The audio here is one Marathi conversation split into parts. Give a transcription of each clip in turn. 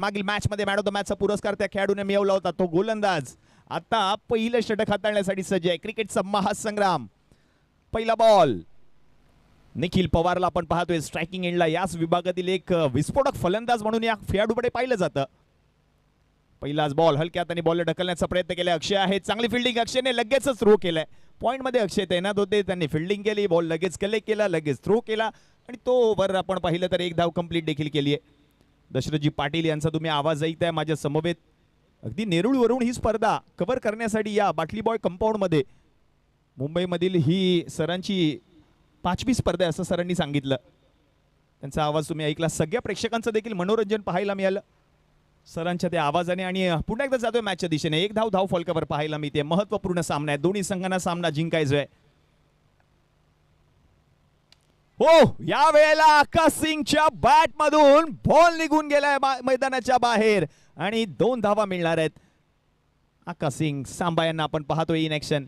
मागील मॅच मध्ये मॅन ऑफ द मॅचचा पुरस्कार त्या खेळाडूने मिळवला होता. तो गोलंदाज आता पहिलं षटक हाताळण्यासाठी सज्ज आहे. क्रिकेटचा महासंग्राम. पहिला बॉल निखिल पवारला आपण पाहतोय स्ट्रायकिंग एंडला. याच विभागातील एक विस्फोटक फलंदाज म्हणून या खेळाडूकडे पाहिलं जातं. पहिलाच बॉल हलक्या हाताने बॉल ढकलण्याचा प्रयत्न केला. अक्षय आहे, चांगली फिल्डिंग अक्षयने लगेचच थ्रो केलाय. पॉइंट मध्ये अक्षय तैनात होते, त्यांनी फिल्डिंग केली, बॉल लगेच कलेक्ट केला, लगेच थ्रो केला आणि तो वर आपण पाहिलं तर एक धाव कंप्लीट देखील केली आहे. दशरथजी पाटील यांचा तुम्ही आवाज ऐकताय माझ्या समवेत. अगदी नेरुळवरून ही स्पर्धा कव्हर करण्यासाठी या बाटली बॉय कंपाऊंड मध्ये मुंबईमधील ही सरांची 5वी स्पर्धा असं सरांनी सांगितलं. त्यांचा आवाज तुम्ही ऐकला. सगळ्या प्रेक्षकांचं देखील मनोरंजन पाहायला मिळालं सरांच्या त्या आवाजाने. आणि पुन्हा एकदा जातोय मॅचच्या दिशेने. एक धाव फलकावर पाहायला मिळते. महत्वपूर्ण सामना आहे, दोन्ही संघांना सामना जिंकायचा आहे. हो, या वेळेला आकाश सिंगच्या बॅट मधून बॉल निघून गेलाय मैदानाच्या बाहेर आणि 2 धावा मिळणार आहेत. आकाश सिंग सांबा यांना आपण पाहतोय इन ऍक्शन.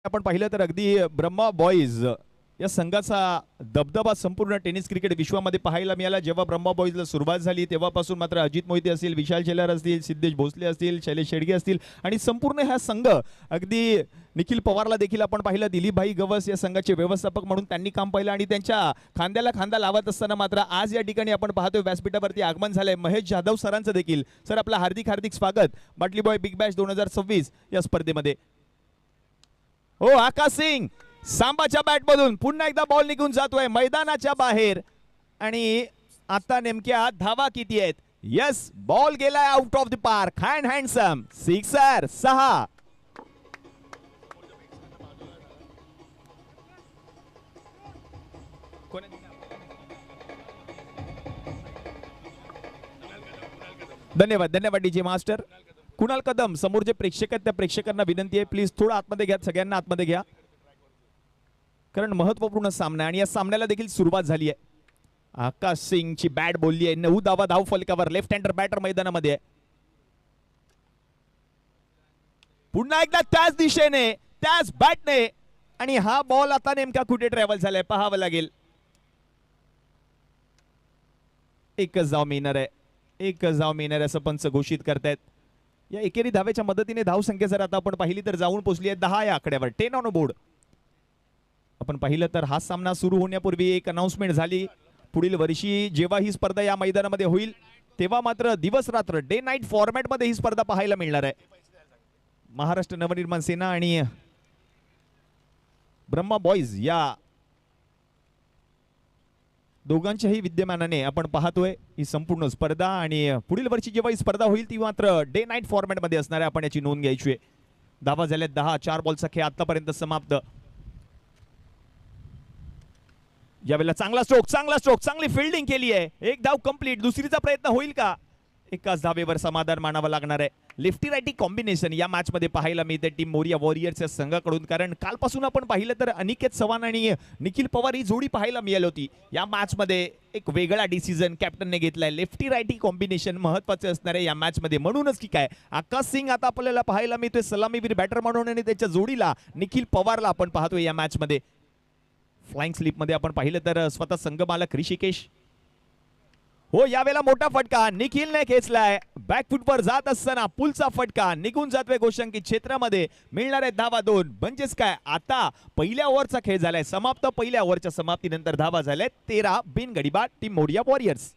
आपण पाहिलं तर अगदी ब्रह्मा बॉईज या संघाचा दबदबा संपूर्ण टेनिस क्रिकेट विश्वामध्ये पाहायला मिळाला. जेव्हा ब्रह्मा बॉईजला सुरुवात झाली तेव्हापासून मात्र अजित मोहिते असतील, विशाल शेलार असतील, सिद्धेश भोसले असतील, शैलेश शेडगे असतील आणि संपूर्ण हा संघ अगदी निखिल पवारला देखील आपण पाहिलं. दिलीपभाई गवस या संघाचे व्यवस्थापक म्हणून त्यांनी काम पाहिलं आणि त्यांच्या खांद्याला खांदा लावत असताना मात्र आज या ठिकाणी आपण पाहतोय व्यासपीठावरती आगमन झालंय महेश जाधव सरांचं देखील. सर आपलं हार्दिक हार्दिक स्वागत बाटली बॉय बिग बॅश 2026 या स्पर्धेमध्ये. हो, आकाश सिंग सांबाच्या बॅट मधून पुन्हा एकदा बॉल निघून जातोय मैदानाच्या बाहेर आणि आता नेमक्या धावा किती आहेत? यस, बॉल गेलाय out of the park. Handsome sixer 6. धन्यवाद धन्यवाद डीजे मास्टर. कुणाल कदम समोर जे प्रेक्षक आहेत त्या प्रेक्षकांना विनंती आहे प्लीज थोडं आतमध्ये घ्या, सगळ्यांना आतमध्ये घ्या कारण महत्वपूर्ण सामना आणि या सामन्याला देखील सुरुवात झाली आहे. आकाश सिंगची बॅट बोलली आहे. 9 धावा धाव फलकावर. लेफ्ट हँडर बॅटर मैदानामध्ये आहे. पुन्हा एकदा त्याच दिशेने त्याच बॅटने आणि हा बॉल आता नेमका कुठे ट्रॅव्हल झालाय पाहावं लागेल. एकच धाव मिळणार आहे, एकच धाव मिळणार आहे असं पंच घोषित करतायत. या एकेरी धावेच्या मदतीने धाव संख्या जर आता आपण पाहिली तर जाऊन पोहोचली आहे 10 या आकड्यावर. 10 ऑन बोर्ड. आपण पाहिलं तर हा सामना सुरू होण्यापूर्वी एक अनाउन्समेंट झाली. पुढील वर्षी जेव्हा ही स्पर्धा या मैदानामध्ये होईल तेव्हा मात्र दिवस रात्र डे नाईट फॉर्मॅट मध्ये ही स्पर्धा पाहायला मिळणार आहे. महाराष्ट्र नवनिर्माण सेना आणि ब्रह्मा बॉईज या दोघांच्याही विद्यमानाने आपण पाहतोय ही संपूर्ण स्पर्धा आणि पुढील वर्षी जेव्हा ही स्पर्धा होईल ती मात्र डे नाईट फॉर्मॅट मध्ये असणार आहे. आपण याची नोंद घ्यायची आहे. धावा झाल्या 10. 4 बॉलचा खेळ आतापर्यंत समाप्त. यावेळेला चांगला स्ट्रोक चांगली फिल्डिंग केली आहे. एक धाव कंप्लीट. दुसरीचा प्रयत्न होईल का? एकाच धावेवर समाधान मानावं लागणार आहे. लेफ्टी रायटी कॉम्बिनेशन या मॅच मध्ये पाहायला मिळते टीम मोरिया वॉरियर्सच्या संघाकडून. कारण कालपासून आपण पाहिलं तर अनिकेत चव्हाण आणि निखिल पवार ही जोडी पाहायला मिळाली होती. या मॅच मध्ये एक वेगळा डिसिजन कॅप्टनने घेतलाय. लेफ्टी रायटी कॉम्बिनेशन महत्वाचे असणार आहे या मॅच मध्ये. म्हणूनच की काय आकाश सिंग आता आपल्याला पाहायला मिळतोय सलामीवीर बॅटर म्हणून आणि त्याच्या जोडीला निखिल पवारला आपण पाहतोय या मॅच मध्ये. फ्लाइंग स्लिप मध्ये आपण पाहिलं तर स्वतः संघ मालक ऋषिकेश. हो, यावेळेला मोठा फटका निखिलने खेचलाय. बॅकफुटवर जात असताना पुलचा फटका निघून जातोय गोशंकित क्षेत्रामध्ये. मिळणार आहे धावा 2. म्हणजेच काय आता पहिल्या ओव्हरचा खेळ झालाय समाप्त. पहिल्या ओव्हरच्या समाप्तीनंतर धावा झाल्या 13 बिनगडीबाद टीम मोरिया वॉरियर्स.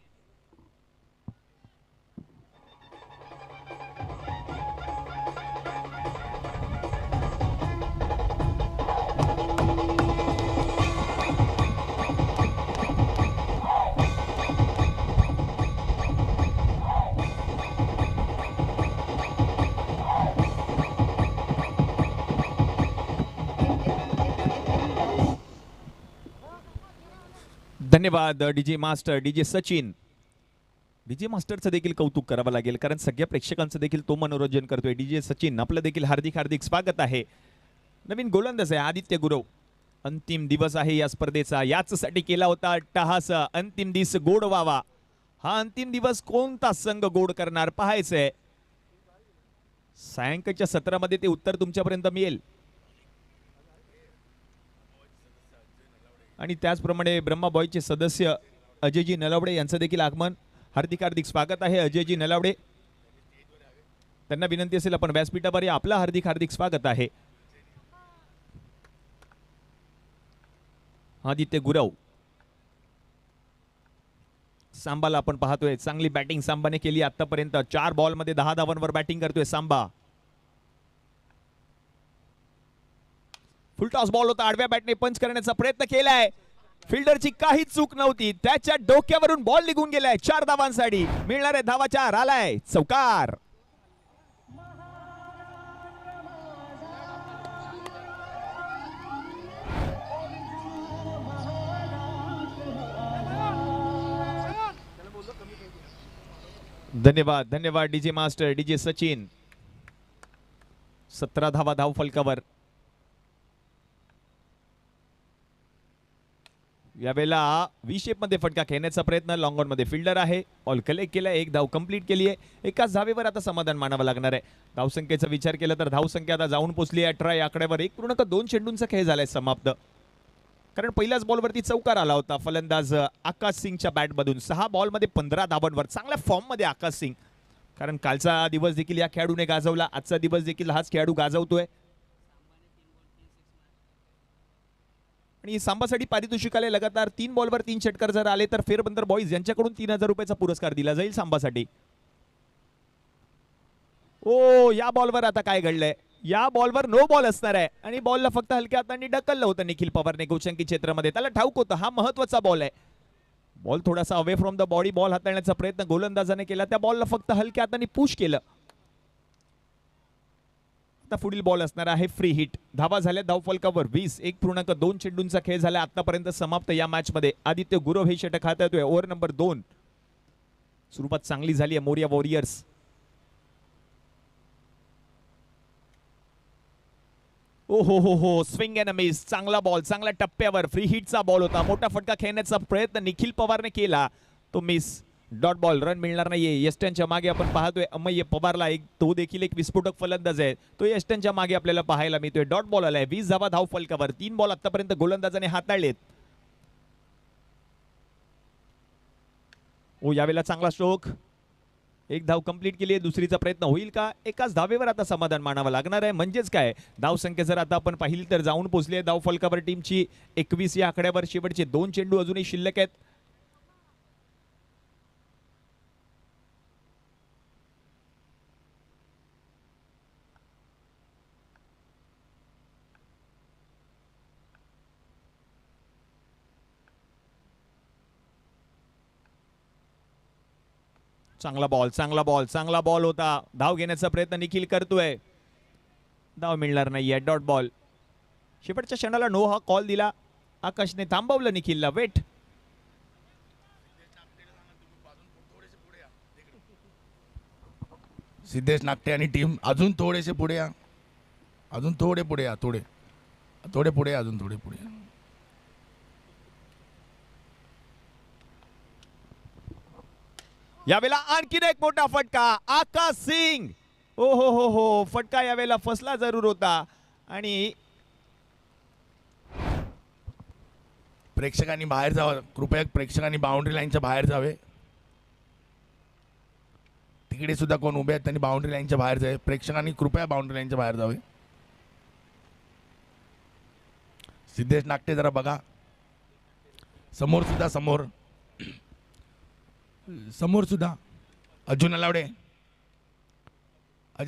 धन्यवाद DJ master, DJ Sachin. DJ मास्टरचं देखील कौतुक करावं लागेल कारण सगळ्या प्रेक्षकांचं देखील तो मनोरंजन करतोय. डीजे सचिन आपलं देखील हार्दिक हार्दिक स्वागत आहे. नवीन गोलंदाज आहे आदित्य गुरव. अंतिम दिवस आहे या स्पर्धेचा, याचसाठी केला होता अट्टहास. अंतिम दिवस गोड व्हावा. हा अंतिम दिवस कोणता संघ गोड करणार पाहायचंय. सायंकाळच्या सत्रामध्ये ते उत्तर तुमच्यापर्यंत मिळेल. आणि त्याचप्रमाणे ब्रह्मा बॉयचे सदस्य अजयजी नलावडे यांचं देखील आगमन. हार्दिक हार्दिक स्वागत आहे अजयजी नलावडे. त्यांना विनंती असेल आपण व्यासपीठावर या. आपलं हार्दिक हार्दिक स्वागत आहे. आदित्य गुरव सांबाला आपण पाहतोय. चांगली बॅटिंग सांबाने केली आतापर्यंत. 4 बॉलमध्ये 10 धावांवर बॅटिंग करतोय सांबा. फुलटॉस बॉल होता. आडव्या बॅटने पंच करण्याचा प्रयत्न केलाय. फिल्डरची काही चूक नव्हती. त्याच्या डोक्यावरून बॉल निघून गेलाय. 4 धावांसाठी मिळणारे धावा 4. आलाय चौकार. धन्यवाद धन्यवाद डीजे मास्टर डीजे सचिन. 17 धावा धाव फलकावर. यावेळेला व्ही शेप मध्ये फटका खेळण्याचा प्रयत्न. लॉंग ऑन मध्ये फिल्डर आहे. बॉल कलेक्ट केला. 1 धाव कंप्लीट केली आहे. एकाच धावेवर आता समाधान मानावं लागणार आहे. धावसंख्येचा विचार केला तर धावसंख्या आता जाऊन पोहोचली आहे 18 या आकड्यावर. 1.2 चेंडूंचा खेळ झालाय समाप्त. कारण पहिल्याच बॉलवरती चौकार आला होता फलंदाज आकाश सिंगच्या बॅटमधून. 6 बॉलमध्ये 15 धावांवर. चांगल्या फॉर्म मध्ये आकाश सिंग. कारण कालचा दिवस देखील या खेळाडूने गाजवला. आजचा दिवस देखील हाच खेळाडू गाजवतोय. आणि सांबासाठी पारितोषिक आले लगातार. 3 बॉलवर 3 षटकार जर आले तर फेरबंदर बॉईज यांच्याकडून 3000 रुपयाचा पुरस्कार दिला जाईल सांबासाठी. ओ या बॉलवर आता काय घडलंय. या बॉलवर नो बॉल असणार आहे. आणि बॉलला फक्त हलक्या हातांनी ढकललं होतं निखिल पवारने गोचंकी क्षेत्रामध्ये. त्याला ठाऊक होतं हा महत्वाचा बॉल आहे. बॉल थोडासा away from the body ball हाताळण्याचा प्रयत्न गोलंदाजाने केला. त्या बॉलला फक्त हलक्या हातांनी पुश केलं. आता पुढील बॉल असणार आहे फ्री हिट. धावा झाल्या धाव फलकावर 20. 1.2 चेंडूंचा खेळ झाला आतापर्यंत समाप्त या मॅच मध्ये. आदित्य गुरव हे षटक हाताळतोय. Over number 2. सुरुवात चांगली झाली आहे मोरिया वॉरियर्स. ओ हो स्विंग अँड मिस. चांगला बॉल चांगल्या टप्प्यावर. फ्री हिटचा बॉल होता. मोठा फटका खेळण्याचा प्रयत्न निखिल पवारने केला. तो मिस. Dot ball. रन मिळणार नाहीये. यस्टनच्या मागे आपण पाहतोय अमय पवारला. तो देखील एक विस्फोटक फलंदाज आहे. तो यस्टनच्या मागे आपल्याला पाहायला मिळतोय. डॉट बॉल आलाय. 20 धावा धाव फलकावर. 3 बॉल आतापर्यंत गोलंदाजाने हाताळलेत. ओ यावेळेला चांगला स्ट्रोक. 1 धाव कंप्लीट केली आहे. दुसरीचा प्रयत्न होईल का. एकाच धावेवर आता समाधान मानावं लागणार आहे. म्हणजेच काय धाव संख्या जर आता आपण पाहिली तर जाऊन पोहोचली आहे धाव फलकावर टीमची 21 या आकड्यावर. शेवटचे 2 चेंडू अजूनही शिल्लक आहेत. चांगला बॉल चांगला बॉल होता. धाव घेण्याचा प्रयत्न निखिल करतोय. धाव मिळणार नाहीये. Dot ball. शेवटच्या क्षणाला नो हा कॉल दिला. आकाशने थांबवलं निखिलला. वेट. सिद्धेश नागटे आणि टीम अजून थोडेसे पुढे या. अजून थोडे पुढे या. थोडे पुढे या. अजून थोडे पुढे या. यावेळेला आणखीन एक मोठा फटका. आकाश सिंग. ओ हो फटका यावेळेला फसला जरूर होता. आणि प्रेक्षकांनी बाहेर जावं. कृपया प्रेक्षकांनी बाउंड्री लाईनच्या बाहेर जावे. तिकडे सुद्धा कोण उभे आहेत त्यांनी बाउंड्री लाईनच्या बाहेर जावे. प्रेक्षकांनी कृपया बाउंड्री लाईनच्या बाहेर जावे. सिद्धेश नागटे जरा बघा. समोर सुद्धा अजय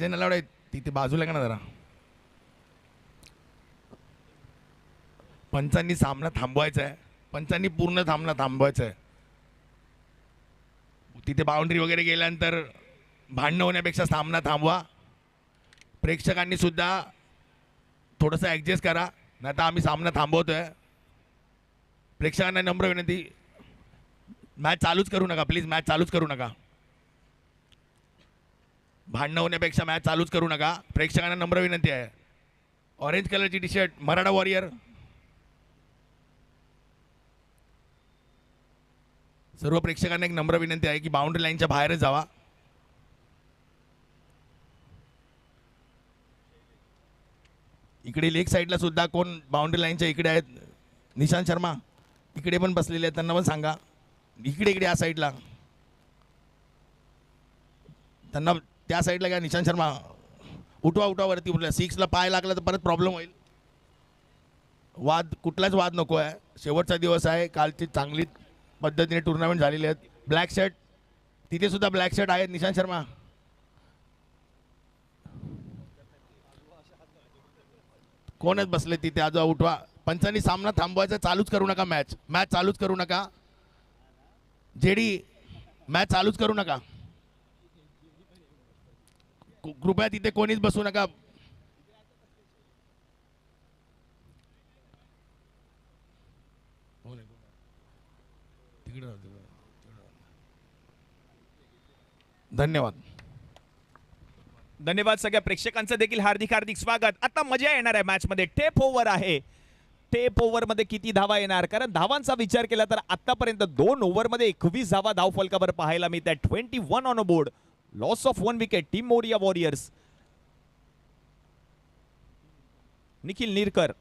नलावडे तिथे बाजूला का ना जरा. पंचांनी सामना थांबवायचा आहे. पंचांनी पूर्ण सामना थांबवायचा आहे. तिथे बाउंड्री वगैरे गेल्यानंतर भांडणं होण्यापेक्षा सामना थांबवा. प्रेक्षकांनी सुद्धा थोडंसं ॲडजस्ट करा. नाही तर आम्ही सामना थांबवतोय. प्रेक्षकांना नम्र विनंती मॅच चालूच करू नका प्लीज. मॅच चालूच करू नका. भांडणं होण्यापेक्षा मॅच चालूच करू नका. प्रेक्षकांना नम्र विनंती आहे. ऑरेंज कलरची टी शर्ट मराठा वॉरियर. सर्व प्रेक्षकांना एक नम्र विनंती आहे की बाउंड्री लाईनच्या बाहेरच जावा. इकडे लेग साईडला सुद्धा कोण बाउंड्री लाईनच्या इकडे आहेत. निशांत शर्मा इकडे पण बसलेले आहेत, त्यांना पण सांगा इकडे इकडे या साईडला, त्यांना त्या साईडला घ्या. निशांत शर्मा उठवा उठवा वरती उठल्या. 6ला पाय लागला तर परत प्रॉब्लेम होईल. कुठलाच वाद नको आहे. शेवटचा दिवस आहे. कालची चांगली पद्धतीने टुर्नामेंट झालेली आहेत. ब्लॅक शर्ट तिथे सुद्धा ब्लॅक शर्ट आहेत. निशांत शर्मा कोणच बसले तिथे, आज उठवा. पंचांनी सामना थांबवायचा, चालूच करू नका. मॅच चालूच करू नका. जेडी मॅच चालूच करू नका. कृपया तिथे कोणीच बसू नका. धन्यवाद. धन्यवाद. सगळ्या प्रेक्षकांचं देखील हार्दिक हार्दिक स्वागत. आता मजा येणार आहे मॅच मध्ये. टेप ओव्हर आहे. टेप ओव्हर मध्ये किती धावा येणार, कारण धावांचा विचार केला तर आतापर्यंत 2 ओव्हर मध्ये 21 धावा धाव फलकावर पाहायला मिळतात. 21 on a board. Loss of 1 wicket. Team Morya warriors. Nikhil Nirkar.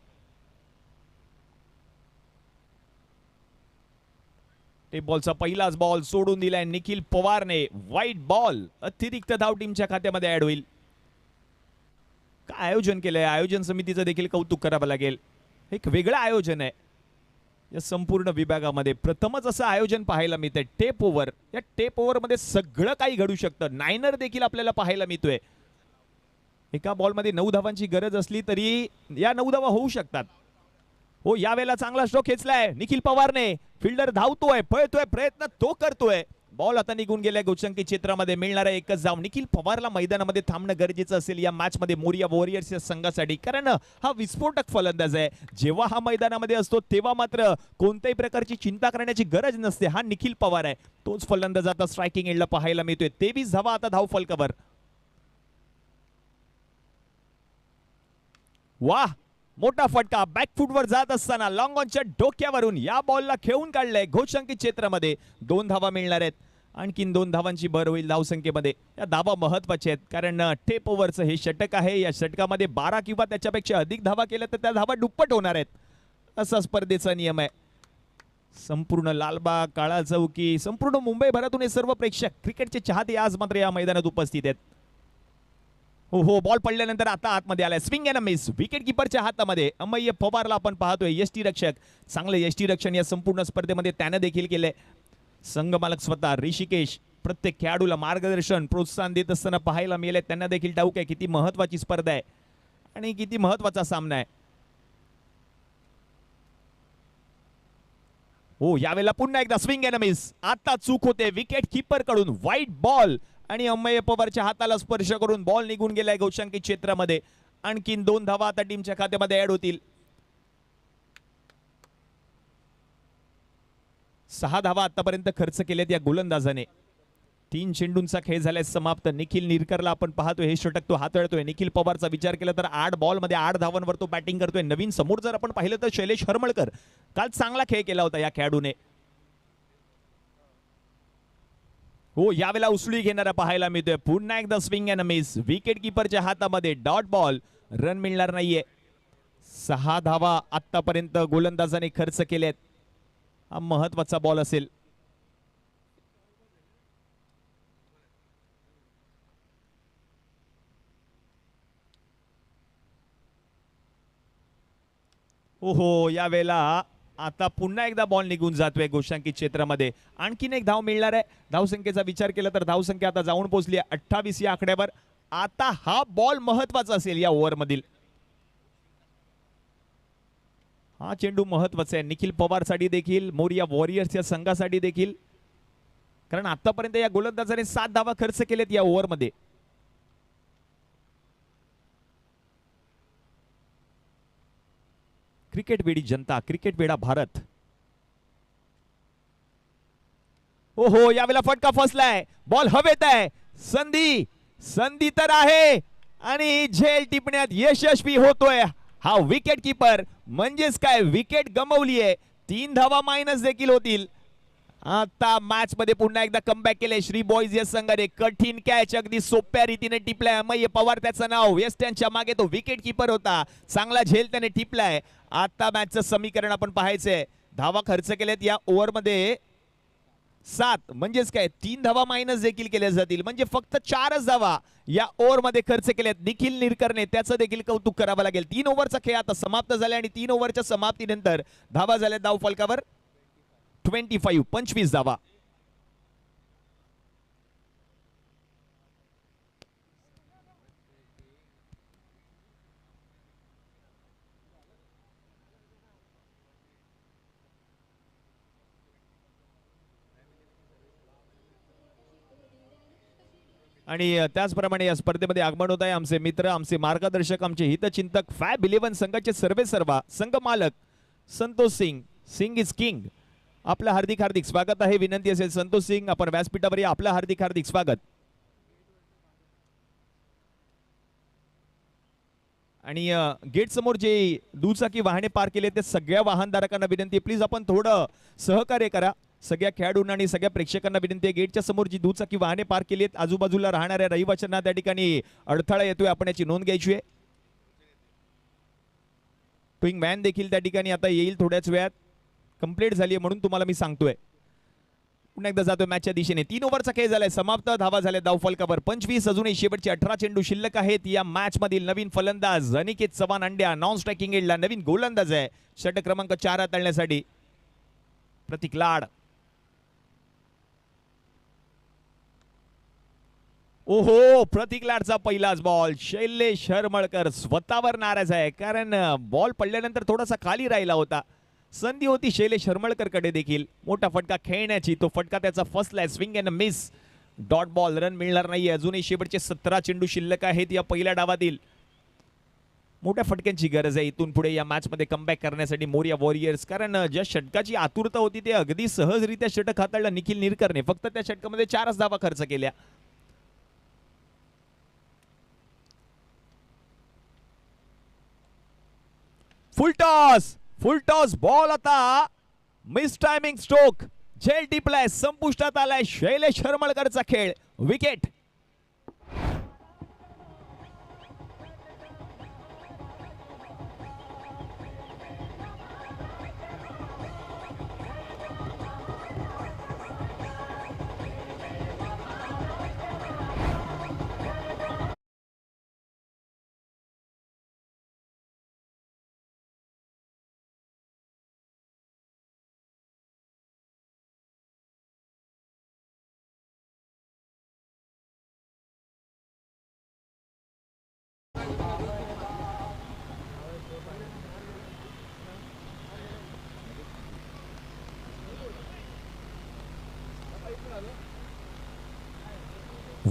Tape बॉलचा पहिलाच बॉल सोडून दिलाय निखिल पवारने. White ball. अतिरिक्त धाव टीमच्या खात्यामध्ये ऍड होईल. काय आयोजन केलंय, आयोजन समितीचं देखील कौतुक करावं लागेल. एक वेगळं आयोजन आहे या संपूर्ण विभागामध्ये. प्रथमच असं आयोजन पाहायला मिळतंय. Tape over. या टेप ओव्हर मध्ये सगळं काही घडू शकतं. नायनर देखील आपल्याला पाहायला मिळतोय. एका बॉलमध्ये 9 धावांची गरज असली तरी या 9 धावा होऊ शकतात. हो, यावेळेला चांगला स्ट्रोक खेचलाय निखिल पवारने. फिल्डर धावतोय, पळतोय, प्रयत्न तो करतोय. बॉल आता निघून गेलाय गोचंकी क्षेत्रामध्ये. मिळणार आहे एकच धाव. निखिल पवारला मैदानामध्ये थांबणं गरजेचं असेल या मॅच मध्ये मोरिया वॉरियर्स या संघासाठी, कारण हा विस्फोटक फलंदाज आहे. जेव्हा हा मैदानामध्ये असतो तेव्हा मात्र कोणत्याही प्रकारची चिंता करण्याची गरज नसते. हा निखिल पवार आहे. तोच फलंदाज आता स्ट्रायकिंग एंडला पाहायला मिळतोय. 23 धावा आता धाव फलकावर. वाह, मोठा फटका. बॅकफुटवर जात असताना लॉंग ऑनच्या डोक्यावरून या बॉलला खेळून काढलंय घोषंकित क्षेत्रामध्ये. 2 धावा मिळणार आहेत. आणखीन 2 धावांची भर होईल धावसंख्येमध्ये. या धावा महत्वाच्या आहेत, कारण टेप ओव्हरचं हे षटक आहे. या षटकामध्ये 12 किंवा त्याच्यापेक्षा अधिक धावा केल्या तर त्या धावा दुप्पट होणार आहेत. असा स्पर्धेचा नियम आहे. संपूर्ण लालबाग, काळा चौकी, संपूर्ण मुंबईभरातून हे सर्व प्रेक्षक, क्रिकेटचे चाहते आज मात्र या मैदानात उपस्थित आहेत. हो, बॉल पडल्यानंतर आता आतमध्ये आलाय. Swing and miss. विकेट किपरच्या हातामध्ये. अमय्य पवारला आपण पाहतोय. यष्टीरक्षक. चांगलं यष्टीरक्षण या संपूर्ण स्पर्धेमध्ये त्याने देखील केलंय. संघ मालक स्वतः ऋषिकेश प्रत्येक खेळाडूला मार्गदर्शन, प्रोत्साहन देत असताना पाहायला मिळेल. त्यांना देखील ठाऊक आहे किती महत्वाची स्पर्धा आहे आणि किती महत्वाचा सामना आहे. हो, यावेळेला पुन्हा एकदा स्विंग अँड मिस. आता चूक होते विकेट किपर कडून. व्हाईट बॉल आणि अमय्य पवारच्या हाताला स्पर्श करून बॉल निघून गेलाय गोचंकी क्षेत्रामध्ये. आणखीन 2 धावा आता टीमच्या खात्यामध्ये ऍड होतील. 6 धावा आतापर्यंत खर्च केलेत या गोलंदाजाने. 3 चेंडूंचा खेळ झालाय समाप्त. निखिल निरकरला आपण पाहतोय हे षटक तो हाताळतोय. निखिल पवारचा विचार केला तर 8 बॉल मध्ये 8 धावांवर तो बॅटिंग करतोय. नवीन समोर जर आपण पाहिलं तर शैलेश हरमळकर. काल चांगला खेळ केला होता या खेळाडूने. हो, यावेळेला उसळी घेणारा पाहायला मिळतोय. पुन्हा एकदा स्विंग अँड मिस. विकेट किपरच्या हातामध्ये. Dot ball. रन मिळणार नाहीये. 6 धावा आतापर्यंत गोलंदाजाने खर्च केलेत. हा महत्वाचा बॉल असेल. ओहो, यावेळेला आता पुन्हा एकदा बॉल निघून जातोय गोशांकित क्षेत्रामध्ये. आणखीन एक धाव मिळणार आहे. धावसंख्येचा विचार केला तर धावसंख्या आता जाऊन पोहोचली आहे 28 या आकड्यावर. आता हा बॉल महत्वाचा असेल या ओव्हर मधील. हा चेंडू महत्वाचा आहे निखिल पवार साठी देखील, मोरिया वॉरियर्स या संघासाठी देखील, कारण आतापर्यंत या गोलंदाजाने 7 धावा खर्च केलेत या ओव्हर मध्ये. क्रिकेट वेडी जनता, क्रिकेट वेडा भारत. ओहो, यावेळेला फटका फसलाय. बॉल हवेत आहे. संधी तर आहे आणि झेल टिपण्यात यशस्वी होतोय हा विकेट किपर. म्हणजेच काय, विकेट गमावली आहे. 3 धावा मायनस देखील होतील आता मॅच मध्ये पुन्हा एकदा कमबॅक केले श्री बॉईज या संघाने. कठीण कॅच अगदी सोप्या रीतीने टिपलाय. मय्य पवार त्याचं नाव. वेस्टर्नच्या मागे तो विकेट किपर होता. चांगला झेल त्याने टिपलाय. आता मॅचचं समीकरण आपण पाहायचंय. धावा खर्च केलेत या ओव्हर मध्ये 7, म्हणजेच काय 3 धावा मायनस देखील केल्या जातील. म्हणजे फक्त 4च धावा या ओव्हर मध्ये खर्च केल्यात निखिल निरकरने. त्याचं देखील कौतुक करावं लागेल. 3 ओव्हरचा खेळ आता समाप्त झाला आणि 3 ओव्हरच्या समाप्तीनंतर धावा झाल्या धाव फलकावर 25 धावा. आणि त्याचप्रमाणे या स्पर्धेमध्ये आगमन होत आहे आमचे मित्र, आमचे मार्गदर्शक, आमचे हितचिंतक फॅब 11 संघाचे सर्वे सर्वा संघ मालक संतोष सिंग. Singh is king. आपलं हार्दिक हार्दिक स्वागत आहे. विनंती असेल संतोष सिंग आपण व्यासपीठावर या. आपलं हार्दिक हार्दिक स्वागत. आणि गेट समोर जे दुचाकी वाहने पार्क केले ते सगळ्या वाहनधारकांना विनंती प्लीज आपण थोडं सहकार्य करा. सगळ्या खेळाडूंना आणि सगळ्या प्रेक्षकांना विनंती आहे. गेटच्या समोर जी दुचाकी वाहने पार्क केली आहेत आजूबाजूला राहणाऱ्या रहिवाशांना त्या ठिकाणी अडथळा येतोय. आपण याची नोंद घ्यायची आहे. ट्विंग मॅन देखील त्या ठिकाणी आता येईल थोड्याच वेळात. कंप्लीट झाली आहे म्हणून तुम्हाला मी सांगतोय. पुन्हा एकदा जातोय मॅचच्या दिशेने. 3 ओव्हरचा खेळ झालाय समाप्त. धावा झाल्या धाव फलकावर 25. अजूनही शेवटचे 18 चेंडू शिल्लक आहेत. या मॅच मधील नवीन फलंदाज अनिकेत चव्हाण अंड्या नॉन स्ट्रायकिंग एंडला नवीन गोलंदाज आहे. षटक क्रमांक 4 हाताळण्यासाठी प्रतीक लाड. ओहो, प्रतीक लाडचा पहिलाच बॉल. शैलेश हरमळकर स्वतःवर नाराज आहे कारण बॉल पडल्यानंतर थोडासा खाली राहिला होता. संधी होती शैलेश हरमळकर कडे देखील मोठा फटका खेळण्याची. तो फटका त्याचा फसलाय. Swing and miss. Dot ball. Run मिळणार नाही. अजूनही शेवटचे 17 चेंडू शिल्लक आहेत या पहिल्या डावातील. मोठ्या फटक्यांची गरज आहे इथून पुढे या मॅच मध्ये कमबॅक करण्यासाठी मोरिया वॉरियर्स. कारण ज्या षटकाची आतुरता होती ते अगदी सहजरित्या षटक हाताळलं निखिल निरकरने. फक्त त्या षटकामध्ये 4च धावा खर्च केल्या. फुल टॉस बॉल. आता मिस टायमिंग स्ट्रोक. झेल टिपलाय. संपुष्टात आलाय शैलेश हरमळकरचा खेळ. विकेट.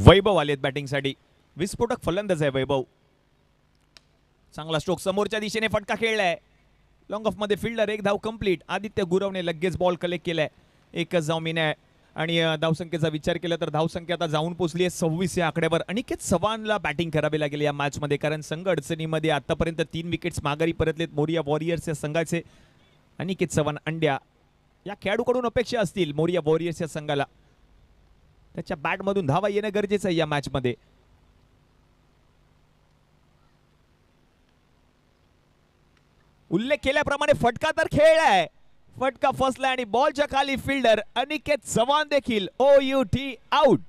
वैभव आलेत बॅटिंगसाठी. विस्फोटक फलंदाज आहे वैभव. चांगला स्ट्रोक. समोरच्या दिशेने फटका खेळलाय. लॉंग ऑफ मध्ये फिल्डर. 1 धाव कंप्लीट. आदित्य गुरवने लगेच बॉल कलेक्ट केलाय. एकच धावमीन आहे. आणि धावसंख्येचा विचार केला तर धावसंख्या आता जाऊन पोहोचली आहे 26 या आकड्यावर. अनिकेत चव्हाणला बॅटिंग करावी लागेल या मॅच मध्ये कारण संघ अडचणीमध्ये. आतापर्यंत 3 विकेट्स माघारी परतलेत मोरिया वॉरियर्स या संघाचे. अनिकेत चव्हाण अंड्या या खेळाडूकडून अपेक्षा असतील मोरिया वॉरियर्स या संघाला. त्याच्या बॅटमधून धावा येणं गरजेचं आहे या मॅच मध्ये. उल्लेख केल्याप्रमाणे फटका तर खेळलाय. फटका फसला आणि बॉलच्या खाली फिल्डर अनिकेत चव्हाण देखील OUT आउट.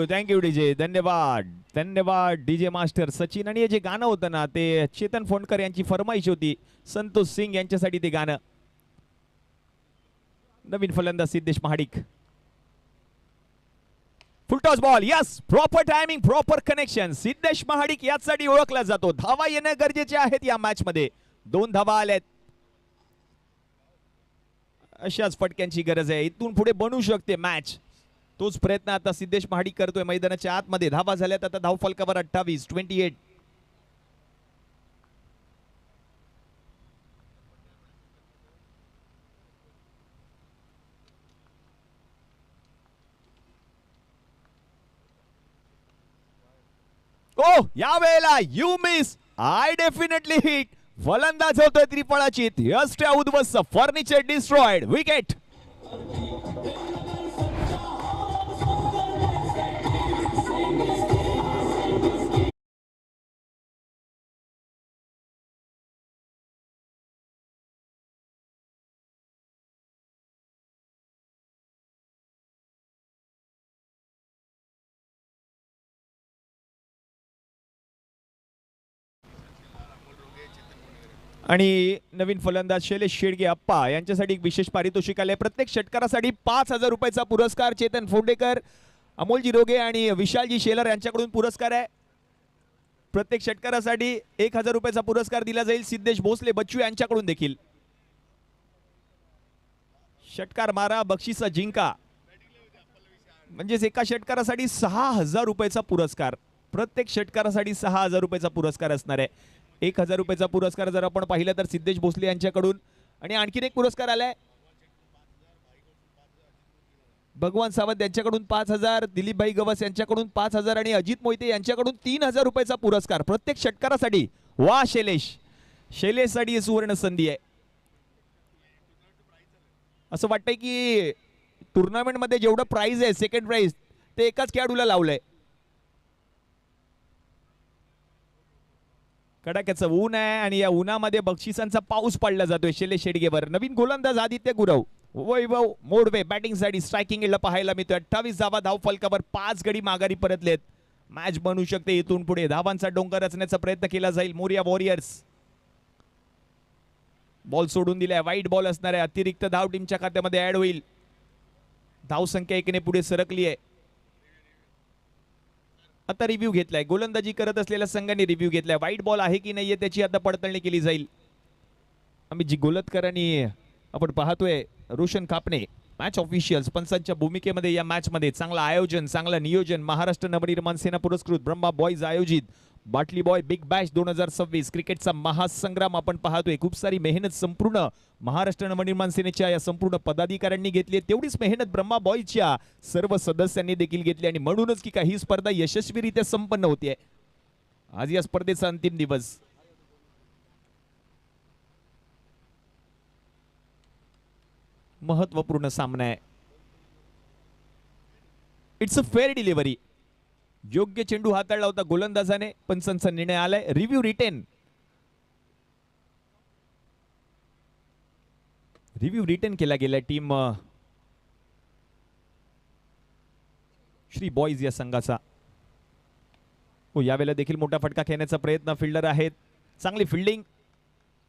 Thank you DJ. धन्यवाद डीजे मास्टर सचिन. आणि हे जे गाणं होतं ना ते चेतन फोंडकर यांची फरमाईश होती. संतोष सिंग यांच्यासाठी ते गाणं. नवीन फलंदाज Siddhesh Mahadik. Full toss ball. Yes, proper timing, proper connection. Siddhesh Mahadik यासाठी ओळखला जातो. धावा येणं गरजेचे आहेत या मॅच मध्ये. 2 धावा आल्यात. अशाच फटक्यांची गरज आहे. इथून पुढे बनू शकते मॅच. तोच प्रयत्न आता सिद्धेश महाडिक करतोय मैदानाच्या आतमध्ये. धावा झाल्यात आता धाव फलकावर 28, 28. ओ, या वेळेला you miss, I definitely hit. फलंदाज होतोय त्रिफळाचीत. यस्ट उद्वस्त, फर्निचर डिस्ट्रॉयड, विकेट. आणि नवीन फलंदाज शैलेश शेडगे अप्पा यांच्यासाठी एक विशेष पारितोषिक आले. प्रत्येक षटकारासाठी 5,000 रुपयाचा पुरस्कार. चेतन फोंडेकर, अमोलजी रोगे आणि विशालजी शेलर यांच्याकडून पुरस्कार आहे. प्रत्येक षटकारासाठी 1,000 रुपयाचा पुरस्कार दिला जाईल. सिद्धेश भोसले बच्चू यांच्याकडून देखील. षटकार मारा, बक्षिस जिंका, म्हणजेच एका षटकारासाठी 6,000 रुपयाचा पुरस्कार. प्रत्येक षटकारासाठी 6,000 रुपयाचा पुरस्कार असणार आहे. 1,000 रुपयाचा पुरस्कार जर आपण पाहिलं तर सिद्धेश भोसले यांच्याकडून. आणि आणखीन एक पुरस्कार आलाय भगवान सावंत यांच्याकडून 5,000, दिलीपभाई गवस यांच्याकडून 5,000 आणि अजित मोहिते यांच्याकडून 3,000 रुपयाचा पुरस्कार प्रत्येक षटकारासाठी. वा शैलेश, शैलेशसाठी सुवर्ण संधी आहे. असं वाटतंय की टुर्नामेंट मध्ये जेवढं प्राइज आहे, सेकंड प्राइज, ते एकाच खेळाडूला लावलंय. कडाक्याचं ऊन आहे आणि या उन्हामध्ये बक्षिसांचा पाऊस पडला जातोय शैलेश शेडगेवर. नवीन गोलंदाज आदित्य गुरव. वैभव मोडवे बॅटिंग साठी स्ट्रायकिंग ला पाहायला मिळतोय. 28 धावा धाव फलकावर. 5 गडी माघारी परतलेत. मॅच बनू शकते इथून पुढे. धावांचा डोंगर रचण्याचा प्रयत्न केला जाईल. मोरिया वॉरियर्स. बॉल सोडून दिलाय. वाईट बॉल असणार आहे. अतिरिक्त धाव टीमच्या खात्यामध्ये ऍड होईल. धाव संख्या 1 ने पुढे सरकली आहे. आता रिव्ह्यू घेतलाय. गोलंदाजी करत असलेल्या संघाने रिव्ह्यू घेतलाय. वाईट बॉल आहे की नाहीये त्याची आता पडताळणी केली जाईल. आम्ही जी गोलतकर आणि आपण पाहतोय रोशन कापणे मॅच ऑफिशियल्स पंचांच्या भूमिकेमध्ये या मॅच मध्ये. चांगलं आयोजन, चांगलं नियोजन. महाराष्ट्र नवनिर्माण सेना पुरस्कृत ब्रह्मा बॉयज आयोजित बाटली बॉय बिग बॅश 2026 क्रिकेटचा महासंग्राम आपण पाहतोय. खूप सारी मेहनत संपूर्ण महाराष्ट्र नवनिर्माण सेनेच्या या संपूर्ण पदाधिकाऱ्यांनी घेतली आहे. तेवढीच मेहनत ब्रह्मा बॉयजच्या सर्व सदस्यांनी देखील घेतली आणि म्हणूनच की काही स्पर्धा यशस्वीरित्या संपन्न होतीये. आज या स्पर्धेचा अंतिम दिवस. महत्वपूर्ण सामना आहे. It's a fair delivery. योग्य चेंडू हाताळला होता गोलंदाजाने. पंचांचा निर्णय आलाय. Review retain. रिव्ह्यू रिटेन केला गेलाय टीम श्री बॉयज या संघाचा. हो, यावेळेला देखील मोठा फटका खेळण्याचा प्रयत्न. फिल्डर आहेत. चांगली फिल्डिंग.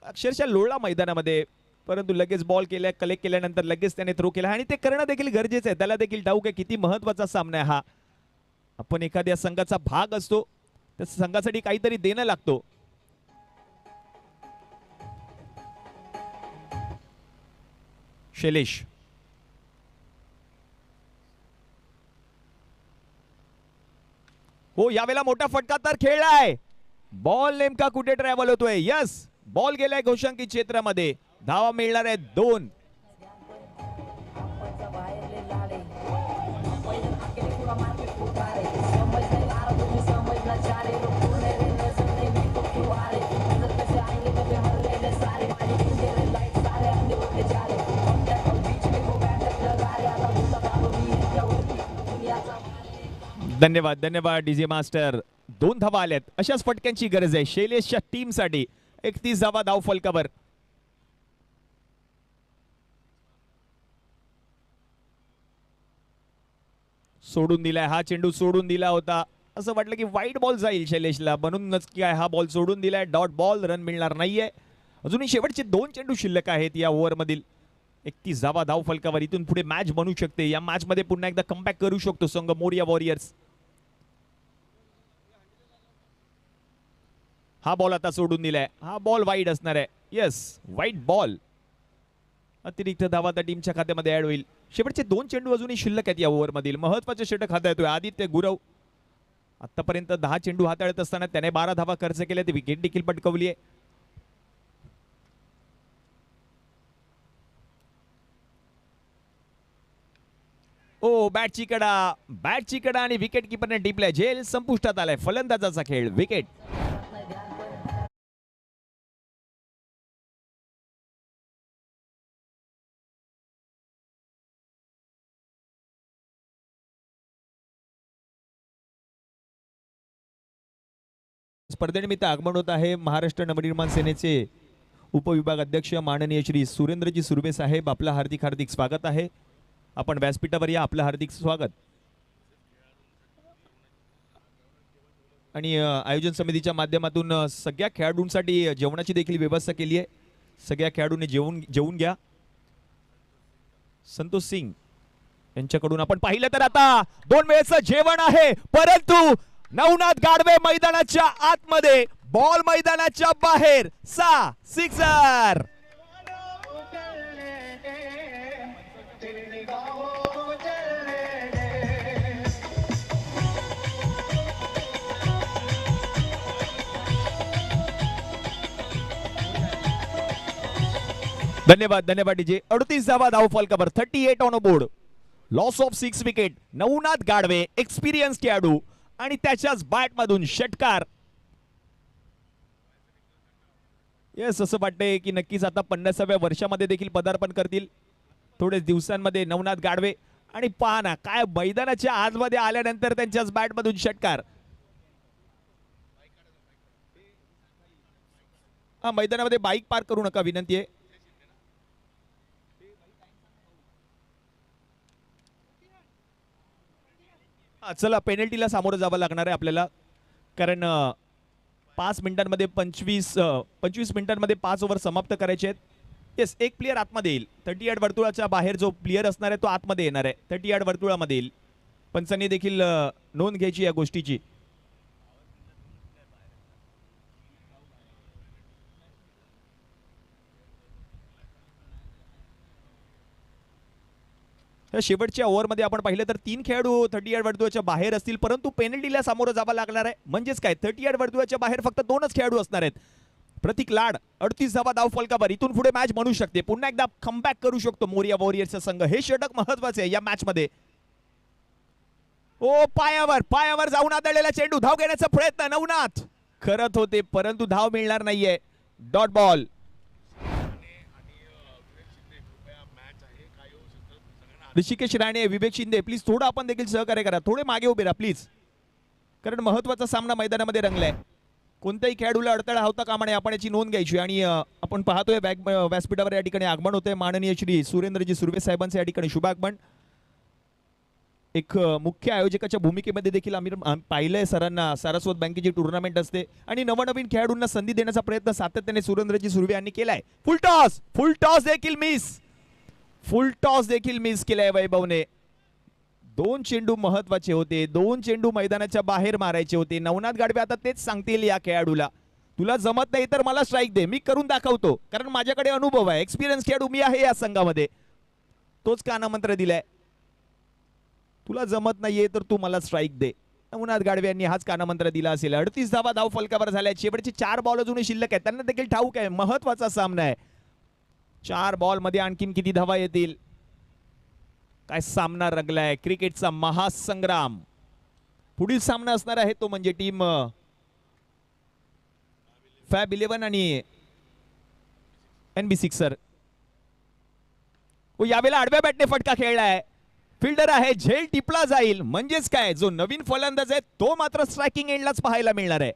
अक्षरशः लोळला मैदानामध्ये, परंतु लगेच बॉल केल्या, कलेक्ट केल्यानंतर लगेच त्याने थ्रो केला आणि ते करणं देखील गरजेचं आहे. त्याला देखील ठाऊक आहे किती महत्वाचा सामना आहे हा. आपण एखाद्या संघाचा भाग असतो, त्या संघासाठी काहीतरी देणं लागतो. शैलेश. हो, यावेळेला मोठा फटका तर खेळलाय. बॉल नेमका कुठे ट्रॅव्हल होतोय. यस, बॉल गेलाय घोषांकित क्षेत्रामध्ये. धावा मिळणार आहेत 2. धन्यवाद, धन्यवाद डीजे मास्टर. 2 धावा आल्यात. अशाच फटक्यांची गरज आहे शैलेशच्या टीम साठी. 31 धावा धाव फलकावर. सोडून दिलाय. हा चेंडू सोडून दिला होता. असं वाटलं की वाईट बॉल जाईल शैलेशला, म्हणूनच काय हा बॉल सोडून दिलाय. Dot ball. रन मिळणार नाहीये. अजूनही शेवटचे 2 चेंडू शिल्लक आहेत या ओव्हर मधील. 31 धावा धाव फलकावर. इथून पुढे मॅच बनू शकते. या मॅच मध्ये पुन्हा एकदा कमबॅक करू शकतो संघ मोरिया वॉरियर्स. हा बॉल आता सोडून दिलाय. हा बॉल वाईड असणार आहे. Yes, wide ball. अतिरिक्त धावा त्या टीमच्या खात्यामध्ये ऍड होईल. शेवटचे 2 चेंडू अजूनही शिल्लक आहेत या ओव्हरमधील. महत्वाचे षटक हातात येतोय आदित्य गुरव. आतापर्यंत 10 चेंडू हाताळत असताना त्याने 12 धावा खर्च केल्या. विकेट देखील पटकवली आहे. ओ बॅटची कडा आणि विकेट किपरने टिपलाय. झेल संपुष्टात आलाय. फलंदाजाचा खेळ. विकेट. स्पर्धेनिमित्त आगमन होत आहे महाराष्ट्र नवनिर्माण सेनेचे उपविभाग अध्यक्ष माननीय श्री सुरेंद्रजी सुर्वे साहेब. आपलं हार्दिक हार्दिक स्वागत आहे. आपण व्यासपीठावर या. आपलं हार्दिक स्वागत. आणि आयोजन समितीच्या माध्यमातून सगळ्या खेळाडूंसाठी जेवणाची देखील व्यवस्था केली आहे. सगळ्या खेळाडूंनी जेवून घ्या. संतोष सिंग यांच्याकडून आपण पाहिलं तर आता 2 वेळेचं जेवण आहे. परंतु नवनाथ गाडवे मैदानाच्या आतमध्ये, बॉल मैदानाच्या बाहेर. 6 सिक्सर. धन्यवाद डीजे. 38 धावा धाव फलकावर. 38 on board. Loss of 6 wicket. Navnath Gadve experience खेळाडू आणि त्याच्याच बॅट मधून षटकार. येस, असं वाटतंय की नक्कीच आता 50व्या वर्षामध्ये देखील पदार्पण करतील थोडेच दिवसांमध्ये नवनाथ गाडवे. आणि पहा ना, काय मैदानाच्या आतमध्ये आल्यानंतर त्यांच्याच बॅट मधून षटकार. हा, मैदानामध्ये बाईक पार्क करू नका विनंती आहे. चला, पेनल्टीला सामोरं जावं लागणार आहे आपल्याला. कारण 5 मिनिटांमध्ये 25 मिनिटांमध्ये 5 ओव्हर समाप्त करायचे आहेत. येस, एक प्लेयर आतमध्ये येईल. 38 वर्तुळाच्या बाहेर जो प्लेयर असणार आहे तो आतमध्ये येणार आहे. 38 वर्तुळामध्ये येईल. पंचांनी देखील नोंद घ्यायची या गोष्टीची. शेवटच्या ओव्हरमध्ये आपण पाहिलं तर 3 खेळाडू 38 वर्तुळाच्या बाहेर असतील. परंतु पेनल्टीला सामोरं जावं लागणार आहे. म्हणजेच काय, 38 वर्तुळाच्या बाहेर फक्त 2च खेळाडू असणार आहेत. प्रतीक लाड 38 धावा धाव फलकावर. इथून पुढे मॅच बनू शकते. पुन्हा एकदा कमबॅक करू शकतो मोरिया वॉरियर्सचा संघ. हे षटक महत्वाचे आहे या मॅच मध्ये. ओ, पायावर जाऊन आदळलेला चेंडू. धाव घेण्याचा प्रयत्न नवनाथ करत होते, परंतु धाव मिळणार नाहीये. Dot ball. Rishikesh Rane, Vivek Shinde, please थोडं आपण देखील सहकार्य करा. थोडे मागे उभे राहा प्लीज, कारण महत्वाचा सामना मैदानामध्ये रंगलाय. कोणत्याही खेळाडूला अडथळा होता कामा नये, आपण याची नोंद घ्यायची. आणि आपण पाहतोय व्यासपीठावर या ठिकाणी आगमन होते माननीय श्री सुरेंद्रजी सुर्वे साहेबांचे या ठिकाणी शुभागमन. एक मुख्य आयोजकाच्या भूमिकेमध्ये देखील आम्ही पाहिलंय सरांना. सारस्वत बँकेची टुर्नामेंट असते आणि नवनवीन खेळाडूंना संधी देण्याचा प्रयत्न सातत्याने सुरेंद्रजी सुर्वे यांनी केलाय. फुल टॉस देखील मिस. फुल टॉस देखील मिस केलाय वैभवने. 2 चेंडू महत्वाचे होते. 2 चेंडू मैदानाच्या बाहेर मारायचे होते. नवनाथ गाडवे आता तेच सांगतील या खेळाडूला, तुला जमत नाही तर मला स्ट्राईक दे, मी करून दाखवतो, कारण माझ्याकडे अनुभव आहे, एक्सपिरियन्स खेळाडू मी आहे या संघामध्ये. तोच कानामंत्र दिलाय. तुला जमत नाहीये तर तू मला स्ट्राईक दे. नवनाथ गाडवे यांनी हाच कानामंत्र दिला असेल. 38 धावा धाव फलकावर झाल्या. शेवटचे 4 बॉल अजूनही शिल्लक आहेत. त्यांना देखील ठाऊक आहे महत्वाचा सामना आहे. 4 बॉल मध्ये आणखीन किती धावा येतील. काय सामना रंगलाय. क्रिकेटचा महासंग्राम. पुढील सामना असणार आहे तो म्हणजे टीम फॅब 11 आणि NB सिक्सर. यावेळेला आडव्या बॅटने फटका खेळलाय. फिल्डर आहे, झेल टिपला जाईल. म्हणजेच काय, जो नवीन फलंदाज आहे तो मात्र स्ट्रायकिंग एंडलाच पाहायला मिळणार आहे.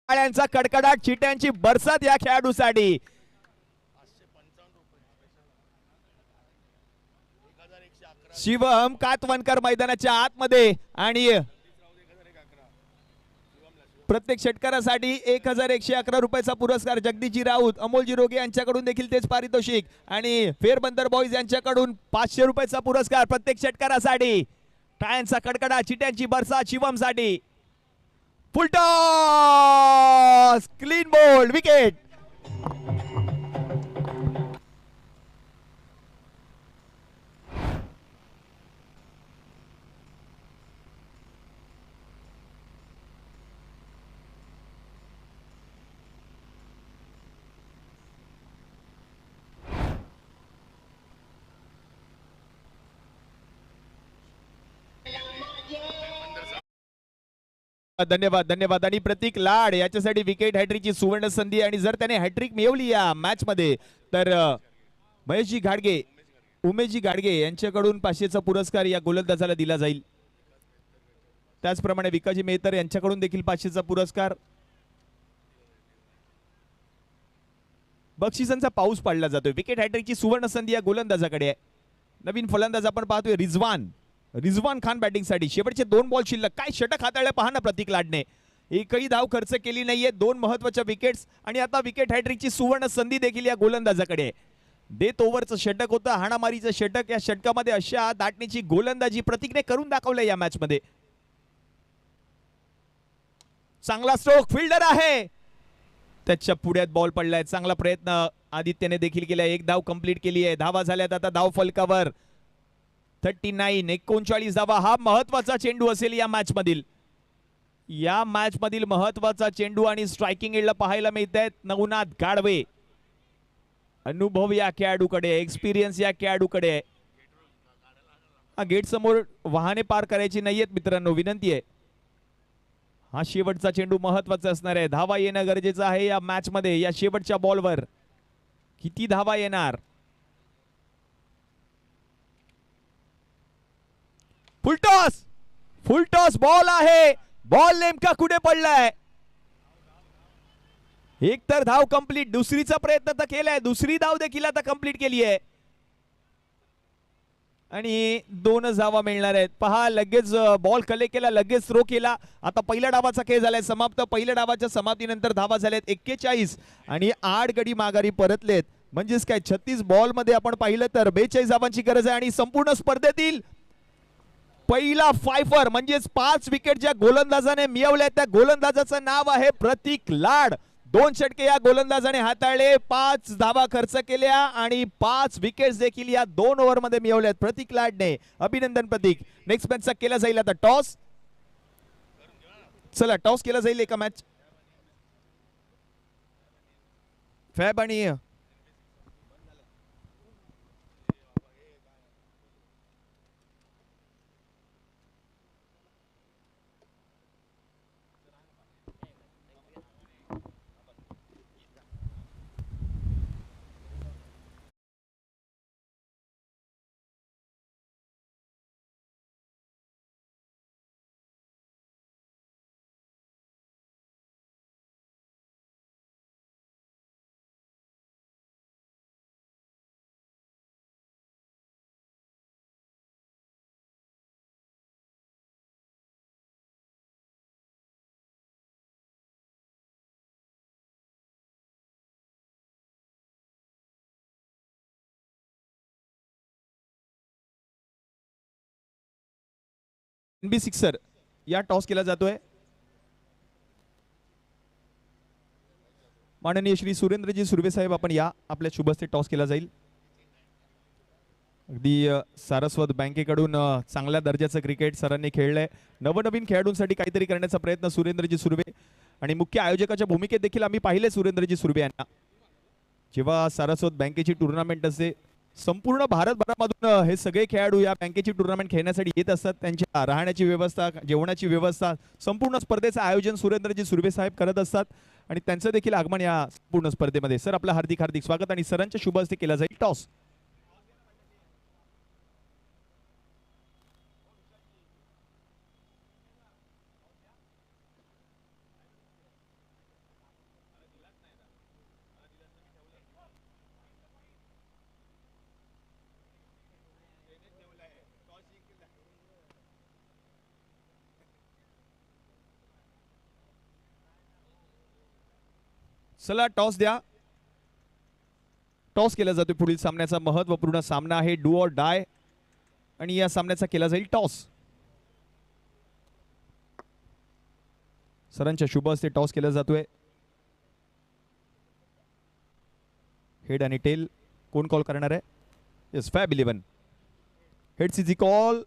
टाळ्यांचा कडकडाट, चिट्यांची बरसात या खेळाडूसाठी. शिवम कातवनकर मैदानाच्या आतमध्ये आणि प्रत्येक षटकारासाठी 1111 रुपयाचा पुरस्कार. जगदीशजी राऊत, अमोलजी रोगे यांच्याकडून देखील तेच पारितोषिक आणि फेरबंदर बॉईज यांच्याकडून 500 रुपयाचा पुरस्कार प्रत्येक षटकारासाठी. टाळ्यांचा कडकडा, चिट्यांची बरसात शिवमसाठी. Full toss, clean bowled, wicket. धन्यवाद धन्यवाद. आणि प्रतीक लाड याच्यासाठी विकेट हॅट्रिकची सुवर्ण संधी. आणि जर त्याने हॅट्रिक मिळवली या मॅच मध्ये तर महेशजी घाडगे, उमेशजी घाडगे यांच्याकडून 500चा पुरस्कार या गोलंदाजाला दिला जाईल. त्याचप्रमाणे विकाजी मेहतर यांच्याकडून देखील 500चा पुरस्कार. बक्षिसांचा पाऊस पाडला जातोय. विकेट हॅट्रिकची सुवर्ण संधी या गोलंदाजाकडे आहे. नवीन फलंदाज आपण पाहतोय रिझवान खान बॅटिंगसाठी. शेवटचे 2 बॉल शिल्लक. काय षटक हाताळले पहा ना प्रतीक लाडने. एकही धाव खर्च केली नाहीये. 2 महत्वाच्या विकेट्स आणि आता विकेट हॅट्रिकची सुवर्ण संधी देखील या गोलंदाजाकडे आहे. डेथ ओव्हरचं षटक होतं, हाणामारीचं षटक. या षटकामध्ये अशा दाटणीची गोलंदाजी प्रतीकने करून दाखवलंय या मॅच मध्ये. चांगला स्ट्रोक, फिल्डर आहे त्याच्या पुढ्यात बॉल पडलाय. चांगला प्रयत्न आदित्यने देखील केलाय. 1 धाव कंप्लीट केली आहे. धावा झाल्यात आता धाव फलकावर. 39 धावा. हा महत्वाचा चेंडू असेल या मॅच मधील महत्वाचा चेंडू. आणि स्ट्रायकिंग एंडला पाहायला मिळत आहेत नवनाथ गाडवे. अनुभव या खेळाडूकडे, एक्सपिरियन्स या खेळाडूकडे. हा गेट समोर वाहने पार करायची नाहीयेत मित्रांनो, विनंती आहे. हा शेवटचा चेंडू महत्वाचा असणार आहे. धावा येणं गरजेचं आहे या मॅच मध्ये. या शेवटच्या बॉलवर किती धावा येणार. फुलटॉस बॉल आहे. बॉल नेमका कुठे पडलाय. एक तर धाव कंप्लीट, दुसरीचा प्रयत्न तर केलाय, दुसरी धाव देखील आता कंप्लीट केली आहे. आणि 2 धावा मिळणार आहेत. पहा लगेच बॉल कलेक्ट केला, लगेच थ्रो केला. आता पहिल्या डावाचा खेळ झालाय समाप्त. पहिल्या डावाच्या समाप्तीनंतर धावा झाल्यात 41 आणि 8 गडी माघारी परतलेत. म्हणजेच काय 36 बॉल मध्ये आपण पाहिलं तर 42 धावांची गरज आहे. आणि संपूर्ण स्पर्धेतील पहिला फायफर म्हणजेच 5 विकेट ज्या गोलंदाजाने मिळवल्या त्या गोलंदाजाचं नाव आहे प्रतीक लाड. 2 षटके या गोलंदाजाने हाताळले, 5 धावा खर्च केल्या आणि 5 विकेट्स देखील या 2 ओव्हर मध्ये मिळवल्यात प्रतीक लाडने. अभिनंदन प्रतीक. नेक्स्ट मॅचचा केला जाईल आता टॉस. चला टॉस केला जाईल एका मॅच. फॅब आणि NB सिक्सर या टॉस केला जातोय. माननीय श्री सुरेंद्रजी सुर्वे साहेब आपण या, आपल्या शुभ हस्ते टॉस केला जाईल. अगदी सारस्वत बँकेकडून चांगल्या दर्जाचं क्रिकेट सरांनी खेळलंय. नवनवीन खेळाडूंसाठी काहीतरी करण्याचा प्रयत्न सुरेंद्रजी सुर्वे आणि मुख्य आयोजकाच्या भूमिकेत देखील आम्ही पाहिले सुरेंद्रजी सुर्वे यांना. जेव्हा सारस्वत बँकेची टुर्नामेंट असते संपूर्ण भारतभरामधून हे सगळे खेळाडू या बँकेची टुर्नामेंट खेळण्यासाठी येत असतात. त्यांच्या राहण्याची व्यवस्था, जेवणाची व्यवस्था, संपूर्ण स्पर्धेचं आयोजन सुरेंद्रजी सुर्वे साहेब करत असतात आणि त्यांचं देखील आगमन या पूर्ण स्पर्धेमध्ये. सर आपलं हार्दिक हार्दिक स्वागत आणि सरांच्या शुभ हस्ते केला जाईल टॉस. चला टॉस द्या. टॉस केला जातो. पुढील सामन्याचा महत्वपूर्ण सामना आहे डू ऑर डाय आणि या सामन्याचा केला जाईल टॉस. सरांच्या शुभ हस्ते टॉस केला जातोय. हेड आणि टेल कोण कॉल करणार आहे? Yes, fab 11. Heads is call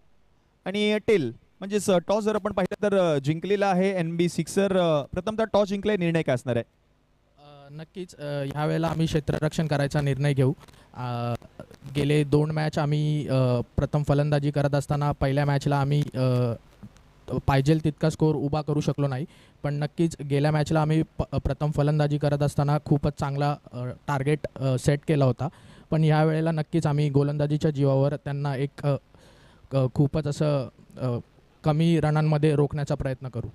आणि टेल म्हणजेच टॉस जर आपण पाहिलं तर जिंकलेला आहे NB सिक्सर. प्रथमतः टॉस जिंकलाय, निर्णय काय असणार आहे? नक्कीच ह्या वेळेला आम्ही क्षेत्ररक्षण करायचा निर्णय घेऊ. गेले 2 मॅच आम्ही प्रथम फलंदाजी करत असताना पहिल्या मॅचला आम्ही पाहिजे तितका स्कोर उभा करू शकलो नाही, पण नक्कीच गेल्या मॅचला आम्ही प्रथम फलंदाजी करत असताना खूपच चांगला टार्गेट सेट केला होता. पण ह्या वेळेला नक्कीच आम्ही गोलंदाजीच्या जीवावर त्यांना एक खूपच असं कमी रनांमध्ये रोखण्याचा प्रयत्न करू.